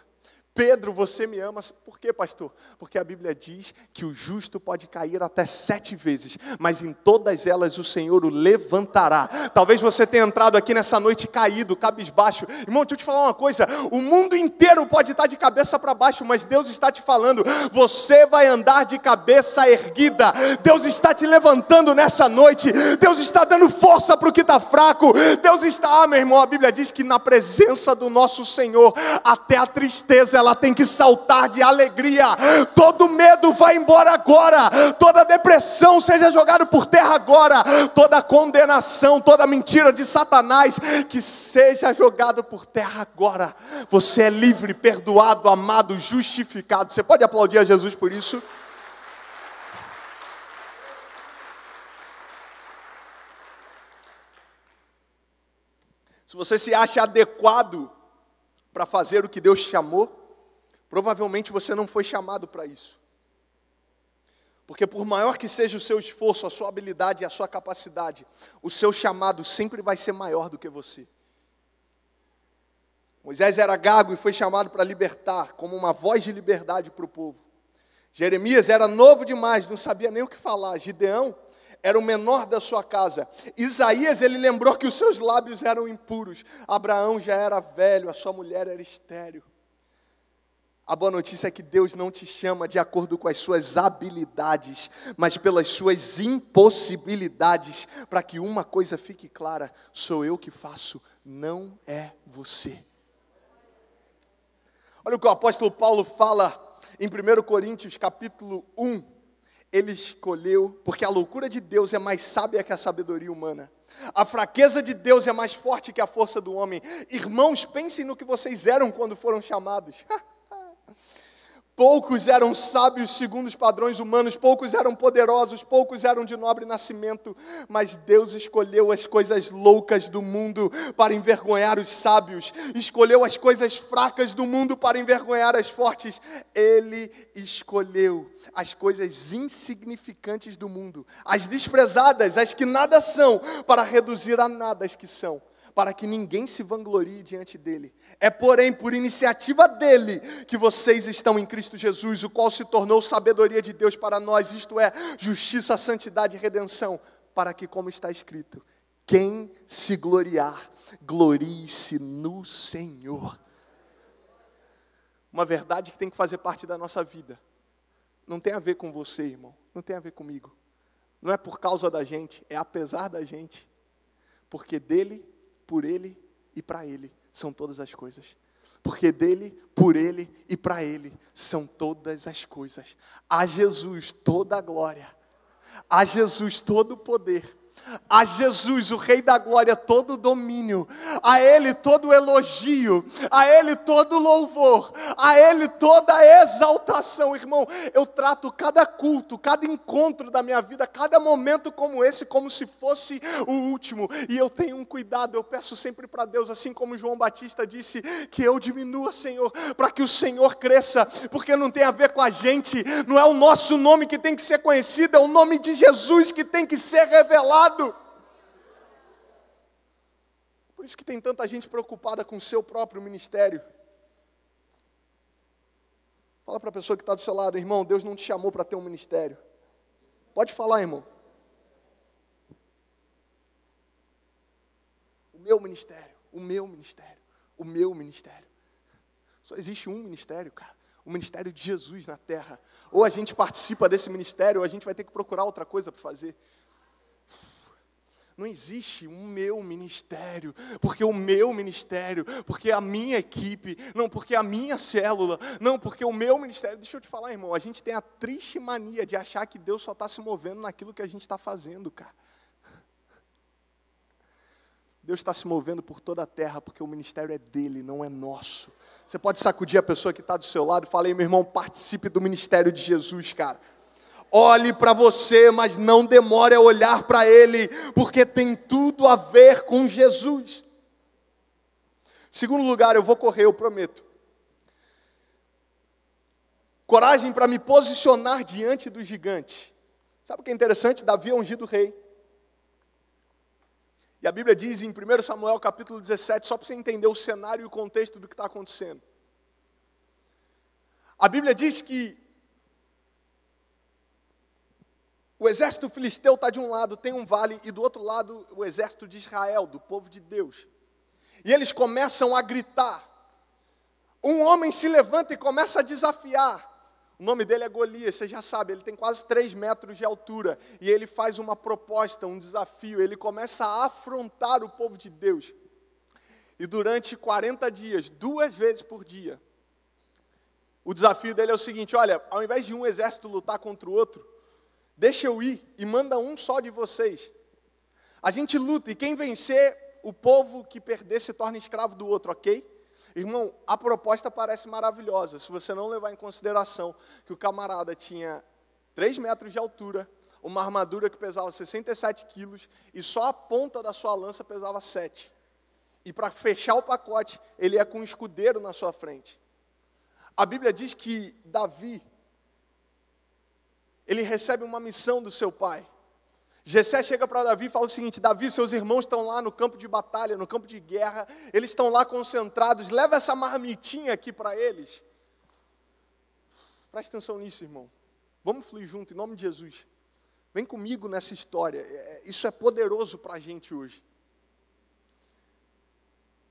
Pedro, você me ama. Por quê, pastor? Porque a Bíblia diz que o justo pode cair até 7 vezes, mas em todas elas o Senhor o levantará. Talvez você tenha entrado aqui nessa noite caído, cabisbaixo. Irmão, deixa eu te falar uma coisa: o mundo inteiro pode estar de cabeça para baixo, mas Deus está te falando: você vai andar de cabeça erguida. Deus está te levantando nessa noite. Deus está dando força para o que está fraco. Deus está, meu irmão, a Bíblia diz que na presença do nosso Senhor, até a tristeza ela tem que saltar de alegria. Todo medo vai embora agora. Toda depressão seja jogada por terra agora. Toda condenação, toda mentira de Satanás que seja jogada por terra agora. Você é livre, perdoado, amado, justificado. Você pode aplaudir a Jesus por isso? Se você se acha adequado para fazer o que Deus te chamou, Provavelmente você não foi chamado para isso. Porque por maior que seja o seu esforço, a sua habilidade e a sua capacidade, o seu chamado sempre vai ser maior do que você. Moisés era gago e foi chamado para libertar, como uma voz de liberdade para o povo. Jeremias era novo demais, não sabia nem o que falar. Gideão era o menor da sua casa. Isaías, ele lembrou que os seus lábios eram impuros. Abraão já era velho, a sua mulher era estéril. A boa notícia é que Deus não te chama de acordo com as suas habilidades, mas pelas suas impossibilidades, para que uma coisa fique clara: sou eu que faço, não é você. Olha o que o apóstolo Paulo fala em 1 Coríntios capítulo 1. Ele escolheu, porque a loucura de Deus é mais sábia que a sabedoria humana. A fraqueza de Deus é mais forte que a força do homem. Irmãos, pensem no que vocês eram quando foram chamados. Poucos eram sábios segundo os padrões humanos, poucos eram poderosos, poucos eram de nobre nascimento, mas Deus escolheu as coisas loucas do mundo para envergonhar os sábios, escolheu as coisas fracas do mundo para envergonhar as fortes. Ele escolheu as coisas insignificantes do mundo, as desprezadas, as que nada são, para reduzir a nada as que são, para que ninguém se vanglorie diante dele. É, porém, por iniciativa dele, que vocês estão em Cristo Jesus, o qual se tornou sabedoria de Deus para nós, isto é, justiça, santidade e redenção, para que, como está escrito, quem se gloriar, glorie-se no Senhor. Uma verdade que tem que fazer parte da nossa vida. Não tem a ver com você, irmão, não tem a ver comigo. Não é por causa da gente, é apesar da gente. Porque dele, por ele e para ele são todas as coisas. Porque dele, por ele e para ele são todas as coisas. A Jesus toda a glória. A Jesus todo o poder. A Jesus, o Rei da Glória, todo o domínio. A Ele todo o elogio. A Ele todo o louvor. A Ele toda a exaltação. Irmão, eu trato cada culto, cada encontro da minha vida, cada momento como esse, como se fosse o último. E eu tenho um cuidado, eu peço sempre para Deus, assim como João Batista disse, que eu diminua, Senhor, para que o Senhor cresça, porque não tem a ver com a gente, não é o nosso nome que tem que ser conhecido, é o nome de Jesus que tem que ser revelado. Por isso que tem tanta gente preocupada com o seu próprio ministério. Fala para a pessoa que está do seu lado: irmão, Deus não te chamou para ter um ministério. Pode falar, irmão. O meu ministério, o meu ministério, o meu ministério. Só existe um ministério, cara. O ministério de Jesus na terra. Ou a gente participa desse ministério, ou a gente vai ter que procurar outra coisa para fazer. Não existe um meu ministério, porque o meu ministério, porque a minha equipe, não, porque a minha célula, não, porque o meu ministério. Deixa eu te falar, irmão, a gente tem a triste mania de achar que Deus só está se movendo naquilo que a gente está fazendo, cara. Deus está se movendo por toda a terra, porque o ministério é dele, não é nosso. Você pode sacudir a pessoa que está do seu lado e falar: meu irmão, participe do ministério de Jesus, cara. Olhe para você, mas não demore a olhar para Ele, porque tem tudo a ver com Jesus. Segundo lugar, eu vou correr, eu prometo. Coragem para me posicionar diante do gigante. Sabe o que é interessante? Davi é ungido rei. E a Bíblia diz em 1 Samuel capítulo 17, só para você entender o cenário e o contexto do que está acontecendo. A Bíblia diz que o exército filisteu está de um lado, tem um vale, e do outro lado o exército de Israel, do povo de Deus. E eles começam a gritar. Um homem se levanta e começa a desafiar. O nome dele é Golias, você já sabe, ele tem quase 3 metros de altura. E ele faz uma proposta, um desafio, ele começa a afrontar o povo de Deus. E durante 40 dias, 2 vezes por dia, o desafio dele é o seguinte: olha, ao invés de um exército lutar contra o outro, deixa eu ir e manda um só de vocês. A gente luta e quem vencer, o povo que perder se torna escravo do outro, ok? Irmão, a proposta parece maravilhosa, se você não levar em consideração que o camarada tinha 3 metros de altura, uma armadura que pesava 67 quilos e só a ponta da sua lança pesava 7. E para fechar o pacote, ele ia com um escudeiro na sua frente. A Bíblia diz que Davi, ele recebe uma missão do seu pai. Jessé chega para Davi e fala o seguinte: Davi, seus irmãos estão lá no campo de batalha, no campo de guerra, eles estão lá concentrados, leva essa marmitinha aqui para eles. Presta atenção nisso, irmão. Vamos fluir junto, em nome de Jesus. Vem comigo nessa história, isso é poderoso para a gente hoje.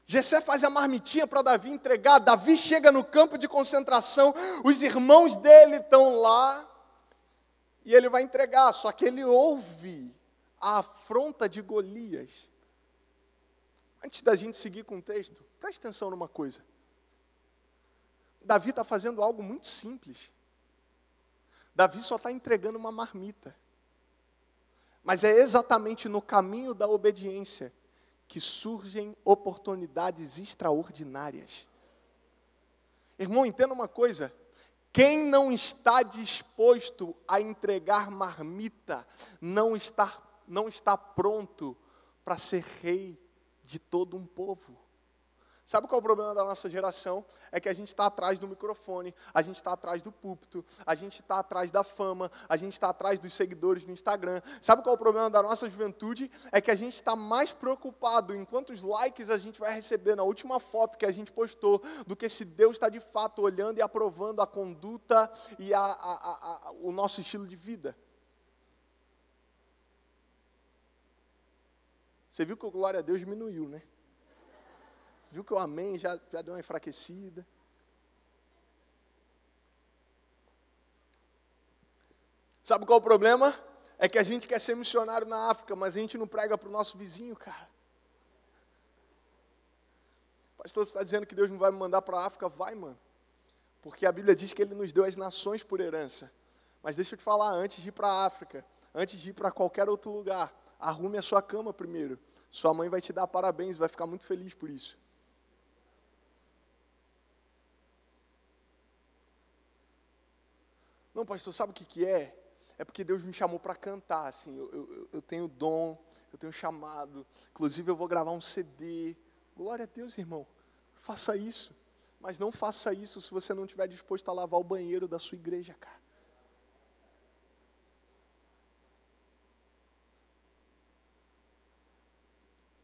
Jessé faz a marmitinha para Davi entregar, Davi chega no campo de concentração, os irmãos dele estão lá, e ele vai entregar, só que ele ouve a afronta de Golias. Antes da gente seguir com o texto, preste atenção numa coisa. Davi está fazendo algo muito simples. Davi só está entregando uma marmita. Mas é exatamente no caminho da obediência que surgem oportunidades extraordinárias. Irmão, entenda uma coisa. Quem não está disposto a entregar marmita, não está pronto para ser rei de todo um povo. Sabe qual é o problema da nossa geração? É que a gente está atrás do microfone, a gente está atrás do púlpito, a gente está atrás da fama, a gente está atrás dos seguidores no Instagram. Sabe qual é o problema da nossa juventude? É que a gente está mais preocupado em quantos likes a gente vai receber na última foto que a gente postou, do que se Deus está de fato olhando e aprovando a conduta e o nosso estilo de vida. Você viu que o glória a Deus diminuiu, né? Viu que o amém já deu uma enfraquecida. Sabe qual é o problema? É que a gente quer ser missionário na África, mas a gente não prega para o nosso vizinho, cara. Pastor, você está dizendo que Deus não vai me mandar para a África? Vai, mano. Porque a Bíblia diz que Ele nos deu as nações por herança. Mas deixa eu te falar, antes de ir para a África, antes de ir para qualquer outro lugar, arrume a sua cama primeiro. Sua mãe vai te dar parabéns, vai ficar muito feliz por isso. Não, pastor, sabe o que é? É porque Deus me chamou para cantar, assim, eu tenho dom, eu tenho chamado, inclusive eu vou gravar um CD. Glória a Deus, irmão, faça isso. Mas não faça isso se você não estiver disposto a lavar o banheiro da sua igreja, cara.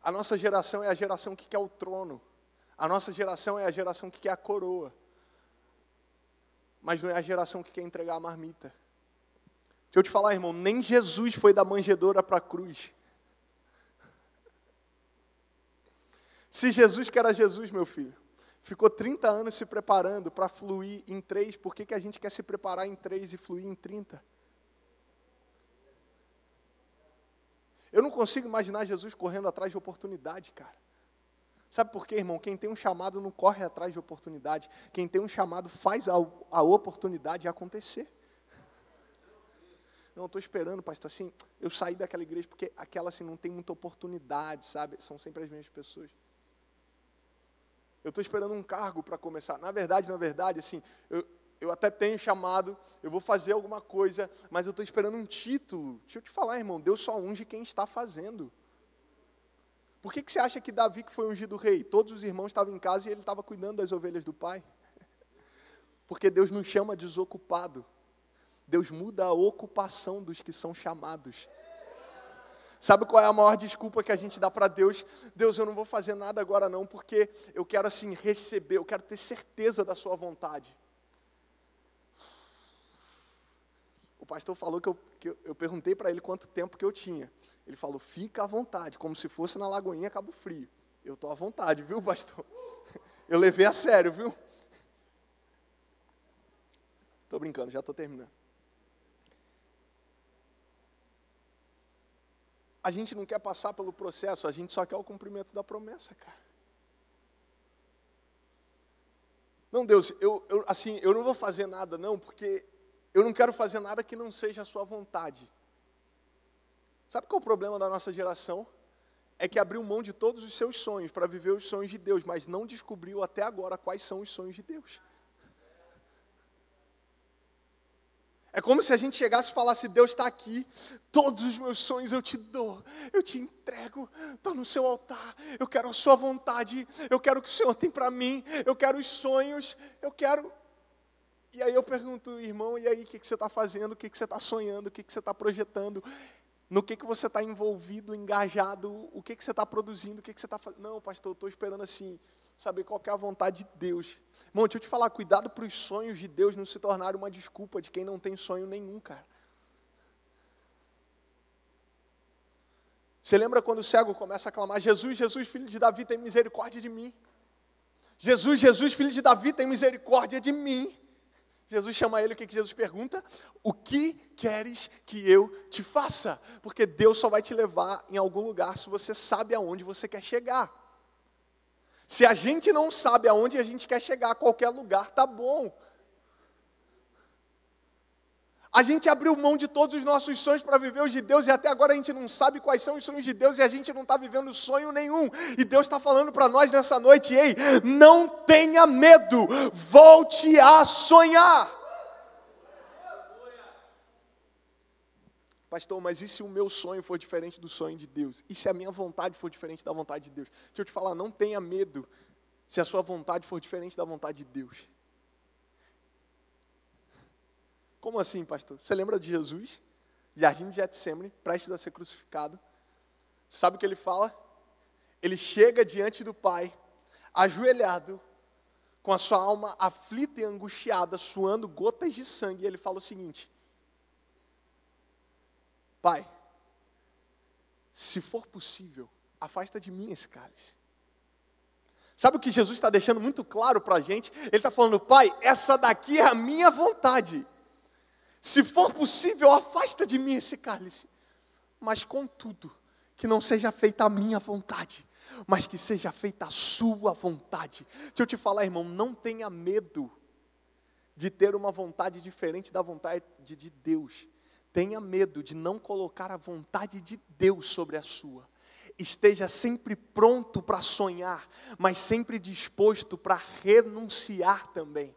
A nossa geração é a geração que quer o trono. A nossa geração é a geração que quer a coroa. Mas não é a geração que quer entregar a marmita. Deixa eu te falar, irmão, nem Jesus foi da manjedoura para a cruz. Se Jesus, que era Jesus, meu filho, ficou 30 anos se preparando para fluir em 3, por que a gente quer se preparar em 3 e fluir em 30? Eu não consigo imaginar Jesus correndo atrás de oportunidade, cara. Sabe por quê, irmão? Quem tem um chamado não corre atrás de oportunidade. Quem tem um chamado faz a oportunidade acontecer. Não, estou esperando, pastor, assim, eu saí daquela igreja porque aquela assim não tem muita oportunidade, sabe? São sempre as mesmas pessoas. Eu estou esperando um cargo para começar. Na verdade, assim, eu até tenho chamado, eu vou fazer alguma coisa, mas eu estou esperando um título. Deixa eu te falar, irmão, Deus só unge quem está fazendo. Por que você acha que Davi, que foi ungido rei, todos os irmãos estavam em casa e ele estava cuidando das ovelhas do pai? Porque Deus não chama desocupado. Deus muda a ocupação dos que são chamados. Sabe qual é a maior desculpa que a gente dá para Deus? Deus, eu não vou fazer nada agora não, porque eu quero assim receber, eu quero ter certeza da sua vontade. O pastor falou que eu perguntei para ele quanto tempo que eu tinha. Ele falou, fica à vontade, como se fosse na Lagoinha Cabo Frio. Eu estou à vontade, viu, pastor? Eu levei a sério, viu? Estou brincando, já estou terminando. A gente não quer passar pelo processo, a gente só quer o cumprimento da promessa, cara. Não, Deus, eu não vou fazer nada não, porque eu não quero fazer nada que não seja a sua vontade. Sabe qual é o problema da nossa geração? É que abriu mão de todos os seus sonhos para viver os sonhos de Deus, mas não descobriu até agora quais são os sonhos de Deus. É como se a gente chegasse e falasse, Deus está aqui, todos os meus sonhos eu te dou, eu te entrego, está no seu altar, eu quero a sua vontade, eu quero o que o Senhor tem para mim, eu quero os sonhos, eu quero... E aí eu pergunto, irmão, e aí o que você está fazendo, o que você está sonhando, o que você está projetando, no que você está envolvido, engajado, o que você está produzindo, o que você está fazendo. Não, pastor, eu estou esperando assim, saber qual que é a vontade de Deus. Irmão, deixa eu te falar, cuidado para os sonhos de Deus não se tornarem uma desculpa de quem não tem sonho nenhum, cara. Você lembra quando o cego começa a clamar, Jesus, Jesus, filho de Davi, tem misericórdia de mim. Jesus, Jesus, filho de Davi, tem misericórdia de mim. Jesus chama ele, o que Jesus pergunta? O que queres que eu te faça? Porque Deus só vai te levar em algum lugar se você sabe aonde você quer chegar. Se a gente não sabe aonde a gente quer chegar, qualquer lugar tá bom. A gente abriu mão de todos os nossos sonhos para viver os de Deus e até agora a gente não sabe quais são os sonhos de Deus e a gente não está vivendo sonho nenhum. E Deus está falando para nós nessa noite, ei, não tenha medo, volte a sonhar. Pastor, mas e se o meu sonho for diferente do sonho de Deus? E se a minha vontade for diferente da vontade de Deus? Deixa eu te falar, não tenha medo se a sua vontade for diferente da vontade de Deus. Como assim, pastor? Você lembra de Jesus? Jardim de Getsemane, prestes a ser crucificado. Sabe o que ele fala? Ele chega diante do Pai, ajoelhado, com a sua alma aflita e angustiada, suando gotas de sangue, e ele fala o seguinte: Pai, se for possível, afasta de mim esse cálice. Sabe o que Jesus está deixando muito claro para a gente? Ele está falando, Pai, essa daqui é a minha vontade. Se for possível, afasta de mim esse cálice. Mas, contudo, que não seja feita a minha vontade, mas que seja feita a sua vontade. Deixa eu te falar, irmão, não tenha medo de ter uma vontade diferente da vontade de Deus. Tenha medo de não colocar a vontade de Deus sobre a sua. Esteja sempre pronto para sonhar, mas sempre disposto para renunciar também.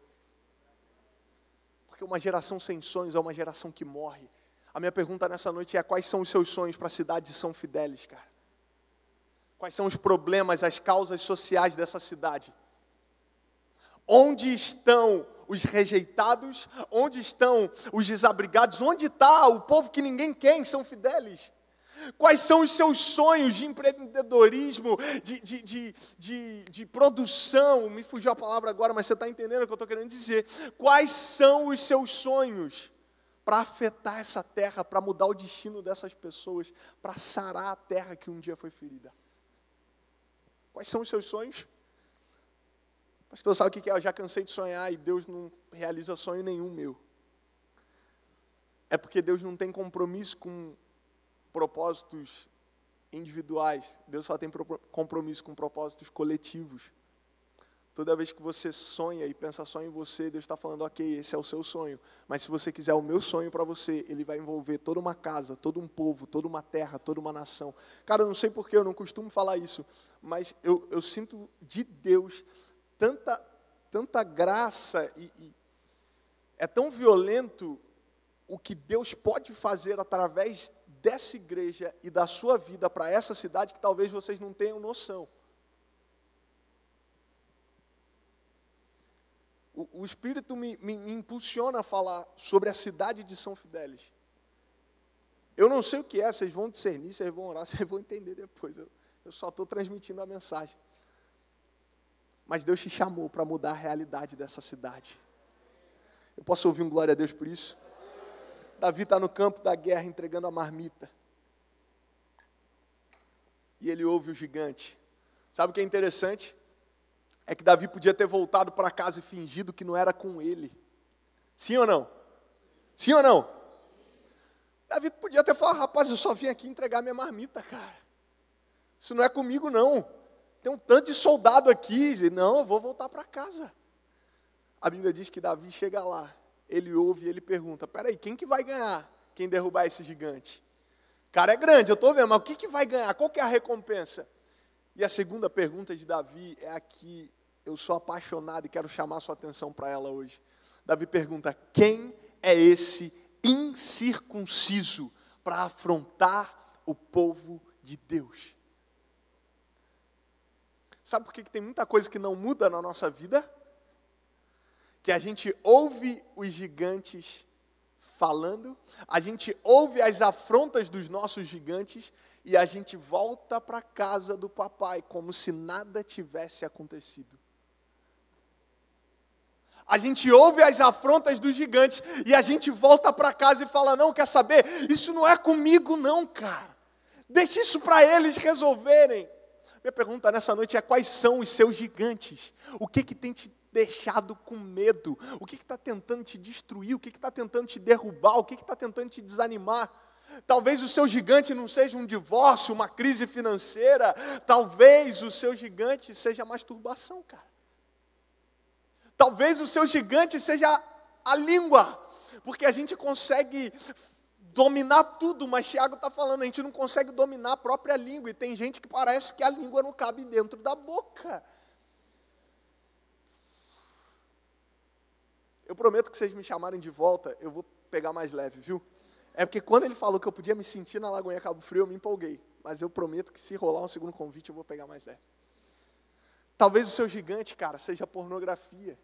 Porque uma geração sem sonhos é uma geração que morre. A minha pergunta nessa noite é: quais são os seus sonhos para a cidade de São Fidélis, cara? Quais são os problemas, as causas sociais dessa cidade? Onde estão os rejeitados? Onde estão os desabrigados? Onde está o povo que ninguém quer em São Fidélis? Quais são os seus sonhos de empreendedorismo, de produção? Me fugiu a palavra agora, mas você está entendendo o que eu estou querendo dizer. Quais são os seus sonhos para afetar essa terra, para mudar o destino dessas pessoas, para sarar a terra que um dia foi ferida? Quais são os seus sonhos? Pastor, sabe o que é? Eu já cansei de sonhar e Deus não realiza sonho nenhum meu. É porque Deus não tem compromisso com propósitos individuais. Deus só tem compromisso com propósitos coletivos. Toda vez que você sonha e pensa só em você, Deus está falando, ok, esse é o seu sonho. Mas se você quiser o meu sonho para você, ele vai envolver toda uma casa, todo um povo, toda uma terra, toda uma nação. Cara, eu não sei porquê, eu não costumo falar isso, mas eu sinto de Deus tanta graça e é tão violento o que Deus pode fazer através dessa igreja e da sua vida para essa cidade que talvez vocês não tenham noção. O Espírito me impulsiona a falar sobre a cidade de São Fidélis. Eu não sei o que é, vocês vão discernir, vocês vão orar, vocês vão entender depois. Eu só estou transmitindo a mensagem. Mas Deus te chamou para mudar a realidade dessa cidade. Eu posso ouvir um glória a Deus por isso? Davi está no campo da guerra entregando a marmita. E ele ouve o gigante. Sabe o que é interessante? É que Davi podia ter voltado para casa e fingido que não era com ele. Sim ou não? Sim ou não? Davi podia ter falado, rapaz, eu só vim aqui entregar minha marmita, cara. Isso não é comigo, não. Tem um tanto de soldado aqui. Não, eu vou voltar para casa. A Bíblia diz que Davi chega lá. Ele ouve e ele pergunta, peraí, quem que vai ganhar? Quem derrubar esse gigante? Cara, é grande, eu estou vendo, mas o que vai ganhar? Qual que é a recompensa? E a segunda pergunta de Davi é a que eu sou apaixonado e quero chamar a sua atenção para ela hoje. Davi pergunta, quem é esse incircunciso para afrontar o povo de Deus? Sabe por que tem muita coisa que não muda na nossa vida? que a gente ouve os gigantes falando, a gente ouve as afrontas dos nossos gigantes e a gente volta para a casa do papai como se nada tivesse acontecido. A gente ouve as afrontas dos gigantes e a gente volta para casa e fala, não, quer saber? Isso não é comigo não, cara. Deixa isso para eles resolverem. Minha pergunta nessa noite é, quais são os seus gigantes? O que tem te deixado com medo? O que está tentando te destruir? O que está tentando te derrubar? O que está tentando te desanimar? Talvez o seu gigante não seja um divórcio, uma crise financeira. Talvez o seu gigante seja a masturbação, cara. Talvez o seu gigante seja a língua, porque a gente consegue dominar tudo, mas Tiago está falando, a gente não consegue dominar a própria língua, e tem gente que parece que a língua não cabe dentro da boca. Eu prometo que vocês me chamarem de volta, eu vou pegar mais leve, viu? É porque quando ele falou que eu podia me sentir na Lagoinha Cabo Frio, eu me empolguei, mas eu prometo que se rolar um segundo convite, eu vou pegar mais leve. Talvez o seu gigante, cara, seja a pornografia.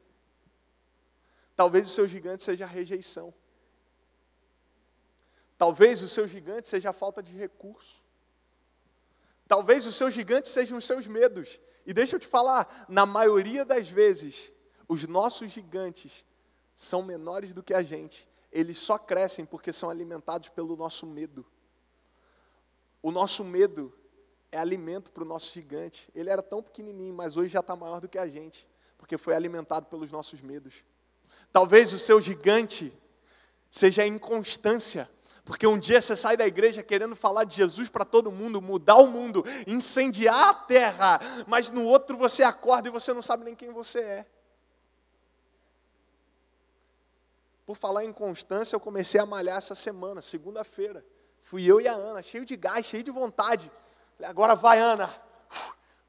Talvez o seu gigante seja a rejeição. Talvez o seu gigante seja a falta de recurso. Talvez o seu gigante sejam os seus medos. E deixa eu te falar, na maioria das vezes, os nossos gigantes são menores do que a gente. Eles só crescem porque são alimentados pelo nosso medo. O nosso medo é alimento para o nosso gigante. Ele era tão pequenininho, mas hoje já está maior do que a gente, porque foi alimentado pelos nossos medos. Talvez o seu gigante seja a inconstância, porque um dia você sai da igreja querendo falar de Jesus para todo mundo, mudar o mundo, incendiar a terra, mas no outro você acorda e você não sabe nem quem você é. Por falar em constância, eu comecei a malhar essa semana, segunda-feira. Fui eu e a Ana, cheio de gás, cheio de vontade. Falei, agora vai, Ana.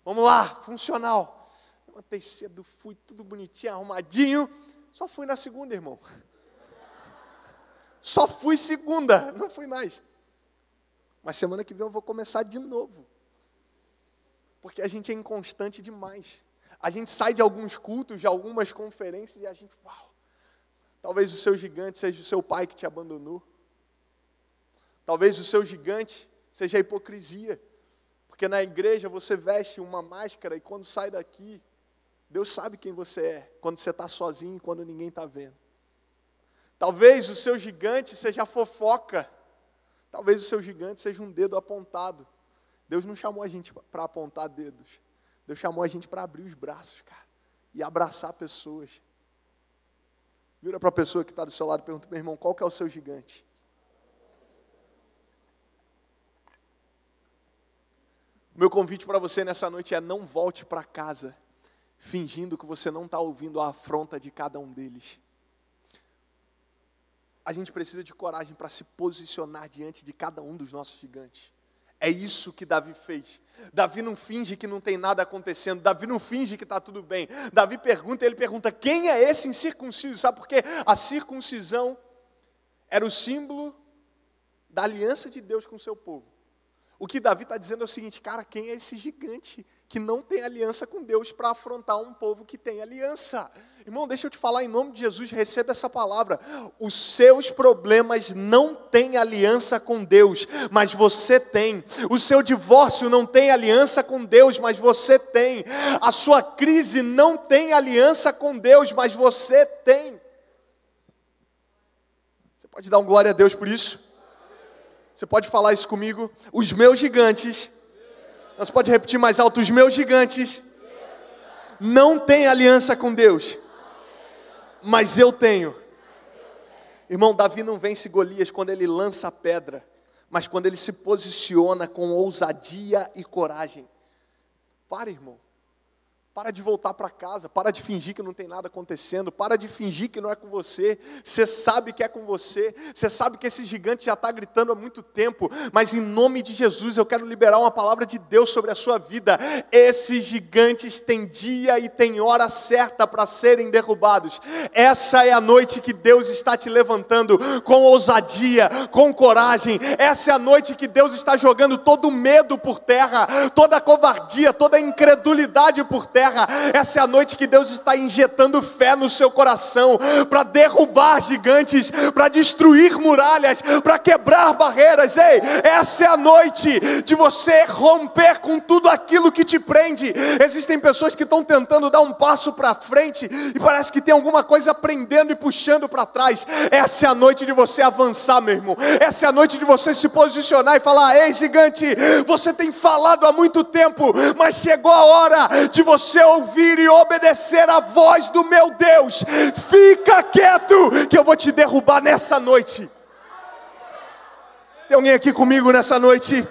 Vamos lá, funcional. Levantei cedo, fui tudo bonitinho, arrumadinho. Só fui na segunda, irmão. Só fui segunda, não fui mais. Mas semana que vem eu vou começar de novo. Porque a gente é inconstante demais. A gente sai de alguns cultos, de algumas conferências e a gente, uau. Talvez o seu gigante seja o seu pai que te abandonou. Talvez o seu gigante seja a hipocrisia. Porque na igreja você veste uma máscara e quando sai daqui, Deus sabe quem você é. Quando você está sozinho, quando ninguém está vendo. Talvez o seu gigante seja a fofoca. Talvez o seu gigante seja um dedo apontado. Deus não chamou a gente para apontar dedos. Deus chamou a gente para abrir os braços, cara. E abraçar pessoas. Vira para a pessoa que está do seu lado e pergunta, meu irmão, qual que é o seu gigante? O meu convite para você nessa noite é não volte para casa fingindo que você não está ouvindo a afronta de cada um deles. A gente precisa de coragem para se posicionar diante de cada um dos nossos gigantes. É isso que Davi fez. Davi não finge que não tem nada acontecendo. Davi não finge que está tudo bem. Davi ele pergunta, quem é esse incircunciso? Sabe por quê? A circuncisão era o símbolo da aliança de Deus com o seu povo. O que Davi está dizendo é o seguinte, cara, quem é esse gigante que não tem aliança com Deus para afrontar um povo que tem aliança? Irmão, deixa eu te falar em nome de Jesus, receba essa palavra. Os seus problemas não têm aliança com Deus, mas você tem. O seu divórcio não tem aliança com Deus, mas você tem. A sua crise não tem aliança com Deus, mas você tem. Você pode dar um glória a Deus por isso? Você pode falar isso comigo? Os meus gigantes, você pode repetir mais alto, os meus gigantes não têm aliança com Deus, mas eu tenho. Irmão, Davi não vence Golias quando ele lança a pedra, mas quando ele se posiciona com ousadia e coragem. Para, irmão. Para de voltar para casa, para de fingir que não tem nada acontecendo, para de fingir que não é com você. Você sabe que é com você, você sabe que esse gigante já está gritando há muito tempo, mas em nome de Jesus eu quero liberar uma palavra de Deus sobre a sua vida. Esses gigantes têm dia e têm hora certa para serem derrubados. Essa é a noite que Deus está te levantando com ousadia, com coragem. Essa é a noite que Deus está jogando todo o medo por terra, toda a covardia, toda a incredulidade por terra. terra. Essa é a noite que Deus está injetando fé no seu coração, para derrubar gigantes, para destruir muralhas, para quebrar barreiras. Ei, essa é a noite de você romper com tudo aquilo que te prende. Existem pessoas que estão tentando dar um passo para frente, e parece que tem alguma coisa prendendo e puxando para trás. Essa é a noite de você avançar, meu irmão. Essa é a noite de você se posicionar e falar: ei, gigante, você tem falado há muito tempo, mas chegou a hora de você ouvir e obedecer a voz do meu Deus. Fica quieto, que eu vou te derrubar nessa noite. Tem alguém aqui comigo nessa noite?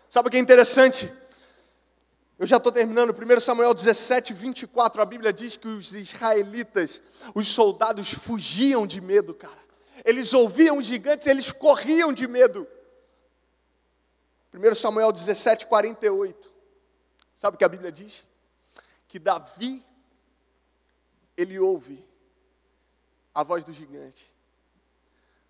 Sabe o que é interessante? Eu já estou terminando. 1 Samuel 17, 24, a Bíblia diz que os israelitas, os soldados fugiam de medo, cara. Eles ouviam os gigantes, eles corriam de medo. 1 Samuel 17, 48. Sabe o que a Bíblia diz? Que Davi, ele ouve a voz do gigante.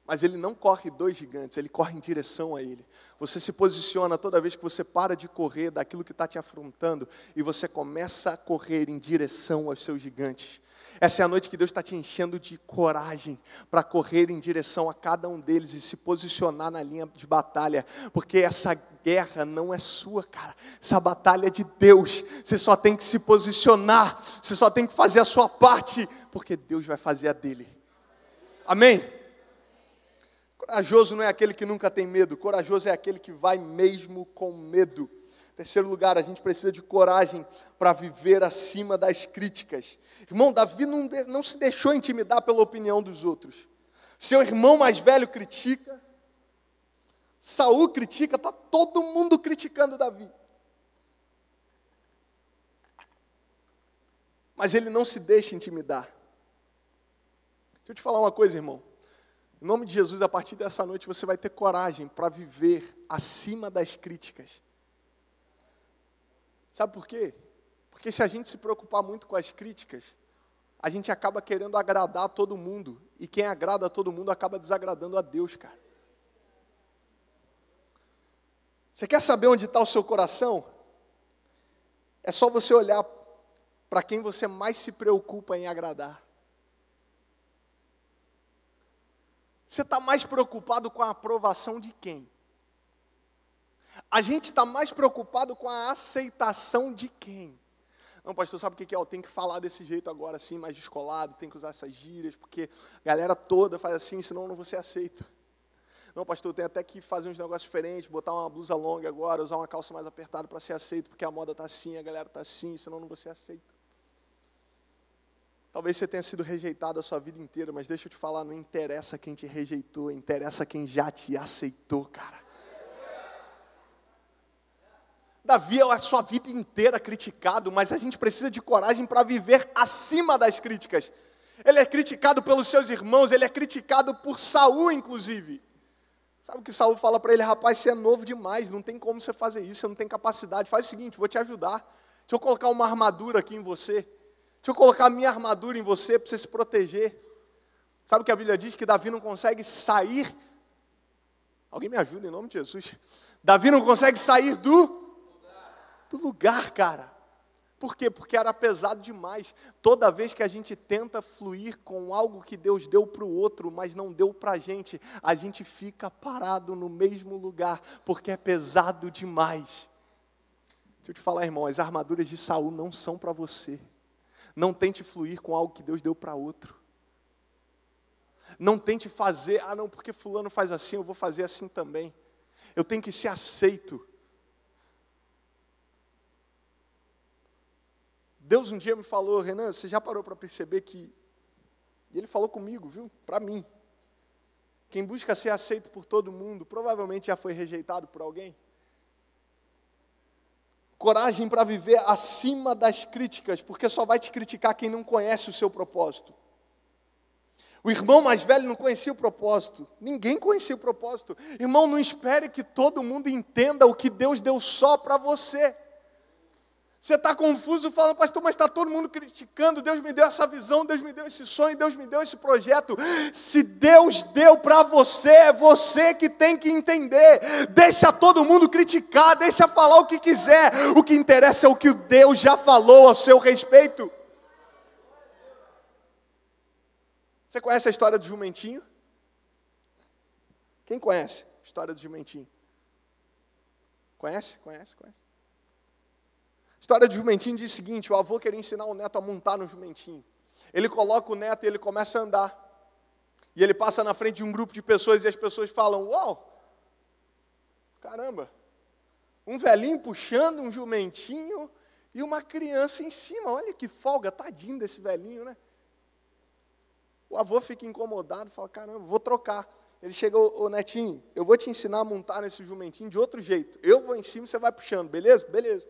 Mas ele não corre dos gigantes, ele corre em direção a ele. Você se posiciona toda vez que você para de correr daquilo que está te afrontando e você começa a correr em direção aos seus gigantes. Essa é a noite que Deus está te enchendo de coragem para correr em direção a cada um deles e se posicionar na linha de batalha, porque essa guerra não é sua, cara. Essa batalha é de Deus. Você só tem que se posicionar, você só tem que fazer a sua parte, porque Deus vai fazer a dele. Amém? Corajoso não é aquele que nunca tem medo, corajoso é aquele que vai mesmo com medo. Terceiro lugar, a gente precisa de coragem para viver acima das críticas. Irmão, Davi não se deixou intimidar pela opinião dos outros. Seu irmão mais velho critica, Saul critica, está todo mundo criticando Davi. Mas ele não se deixa intimidar. Deixa eu te falar uma coisa, irmão. Em nome de Jesus, a partir dessa noite você vai ter coragem para viver acima das críticas. Sabe por quê? Porque se a gente se preocupar muito com as críticas, a gente acaba querendo agradar todo mundo. E quem agrada a todo mundo acaba desagradando a Deus, cara. Você quer saber onde está o seu coração? É só você olhar para quem você mais se preocupa em agradar. Você está mais preocupado com a aprovação de quem? A gente está mais preocupado com a aceitação de quem? Não, pastor, sabe o que é? Eu tenho que falar desse jeito agora, assim, mais descolado, tem que usar essas gírias, porque a galera toda faz assim, senão eu não vou ser aceito. Não, pastor, eu tenho até que fazer uns negócios diferentes, botar uma blusa longa agora, usar uma calça mais apertada para ser aceito, porque a moda está assim, a galera está assim, senão eu não vou ser aceito. Talvez você tenha sido rejeitado a sua vida inteira, mas deixa eu te falar, não interessa quem te rejeitou, interessa quem já te aceitou, cara. Davi é a sua vida inteira criticado, mas a gente precisa de coragem para viver acima das críticas. Ele é criticado pelos seus irmãos, ele é criticado por Saul, inclusive. Sabe o que Saul fala para ele? Rapaz, você é novo demais, não tem como você fazer isso, você não tem capacidade. Faz o seguinte, vou te ajudar. Deixa eu colocar uma armadura aqui em você. Deixa eu colocar a minha armadura em você para você se proteger. Sabe o que a Bíblia diz? Que Davi não consegue sair. Alguém me ajuda em nome de Jesus. Davi não consegue sair do lugar, cara. Por quê? Porque era pesado demais. Toda vez que a gente tenta fluir com algo que Deus deu para o outro, mas não deu para a gente fica parado no mesmo lugar, porque é pesado demais. Deixa eu te falar, irmão, as armaduras de Saul não são para você. Não tente fluir com algo que Deus deu para outro. Não tente fazer, não, porque fulano faz assim, eu vou fazer assim também. Eu tenho que ser aceito. Deus um dia me falou, Renan, você já parou para perceber que... E ele falou comigo, viu? Para mim. Quem busca ser aceito por todo mundo, provavelmente já foi rejeitado por alguém. Coragem para viver acima das críticas, porque só vai te criticar quem não conhece o seu propósito. O irmão mais velho não conhecia o propósito. Ninguém conhecia o propósito. Irmão, não espere que todo mundo entenda o que Deus deu só para você. Você está confuso falando, pastor, mas está todo mundo criticando, Deus me deu essa visão, Deus me deu esse sonho, Deus me deu esse projeto. Se Deus deu para você, é você que tem que entender. Deixa todo mundo criticar, deixa falar o que quiser. O que interessa é o que Deus já falou a seu respeito. Você conhece a história do jumentinho? Quem conhece a história do jumentinho? Conhece? A história do jumentinho diz o seguinte: o avô queria ensinar o neto a montar no jumentinho. Ele coloca o neto e ele começa a andar. E ele passa na frente de um grupo de pessoas e as pessoas falam: uau, caramba, um velhinho puxando um jumentinho e uma criança em cima. Olha que folga, tadinho desse velhinho, né? O avô fica incomodado, fala: caramba, vou trocar. Ele chega: ô netinho, eu vou te ensinar a montar nesse jumentinho de outro jeito. Eu vou em cima e você vai puxando, beleza? Beleza.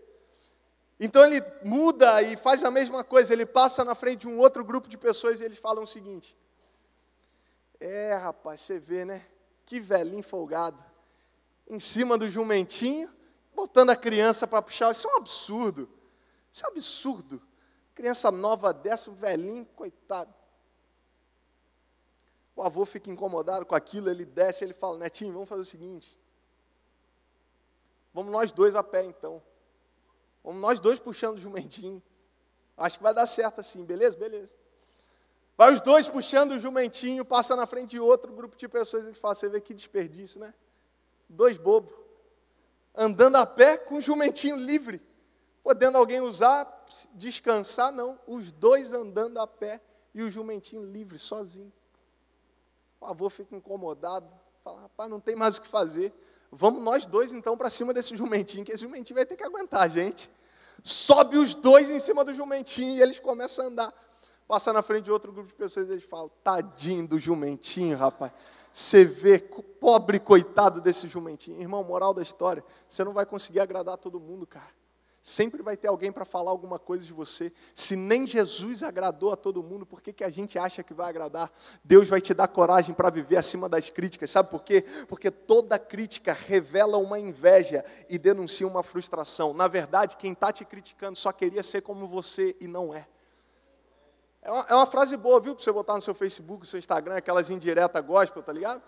Então ele muda e faz a mesma coisa. Ele passa na frente de um outro grupo de pessoas e eles falam o seguinte: rapaz, você vê, né? Que velhinho folgado. Em cima do jumentinho, botando a criança para puxar. Isso é um absurdo. Isso é um absurdo. Criança nova dessa, um velhinho, coitado. O avô fica incomodado com aquilo, ele desce, ele fala: netinho, vamos fazer o seguinte. Vamos nós dois a pé, então. Vamos nós dois puxando o jumentinho. Acho que vai dar certo assim, beleza? Beleza. Vai os dois puxando o jumentinho, passa na frente de outro grupo de pessoas e fala: você vê que desperdício, né? Dois bobos. Andando a pé com o jumentinho livre. Podendo alguém usar, descansar, não. Os dois andando a pé e o jumentinho livre, sozinho. O avô fica incomodado, fala: rapaz, não tem mais o que fazer. Vamos nós dois, então, para cima desse jumentinho, que esse jumentinho vai ter que aguentar a gente. Sobe os dois em cima do jumentinho e eles começam a andar. Passa na frente de outro grupo de pessoas e eles falam: tadinho do jumentinho, rapaz. Você vê, pobre coitado desse jumentinho. Irmão, moral da história, você não vai conseguir agradar todo mundo, cara. Sempre vai ter alguém para falar alguma coisa de você. Se nem Jesus agradou a todo mundo, por que a gente acha que vai agradar? Deus vai te dar coragem para viver acima das críticas. Sabe por quê? Porque toda crítica revela uma inveja e denuncia uma frustração. Na verdade, quem está te criticando só queria ser como você e não é. É uma frase boa, viu? Para você botar no seu Facebook, no seu Instagram, aquelas indiretas gospel, tá ligado?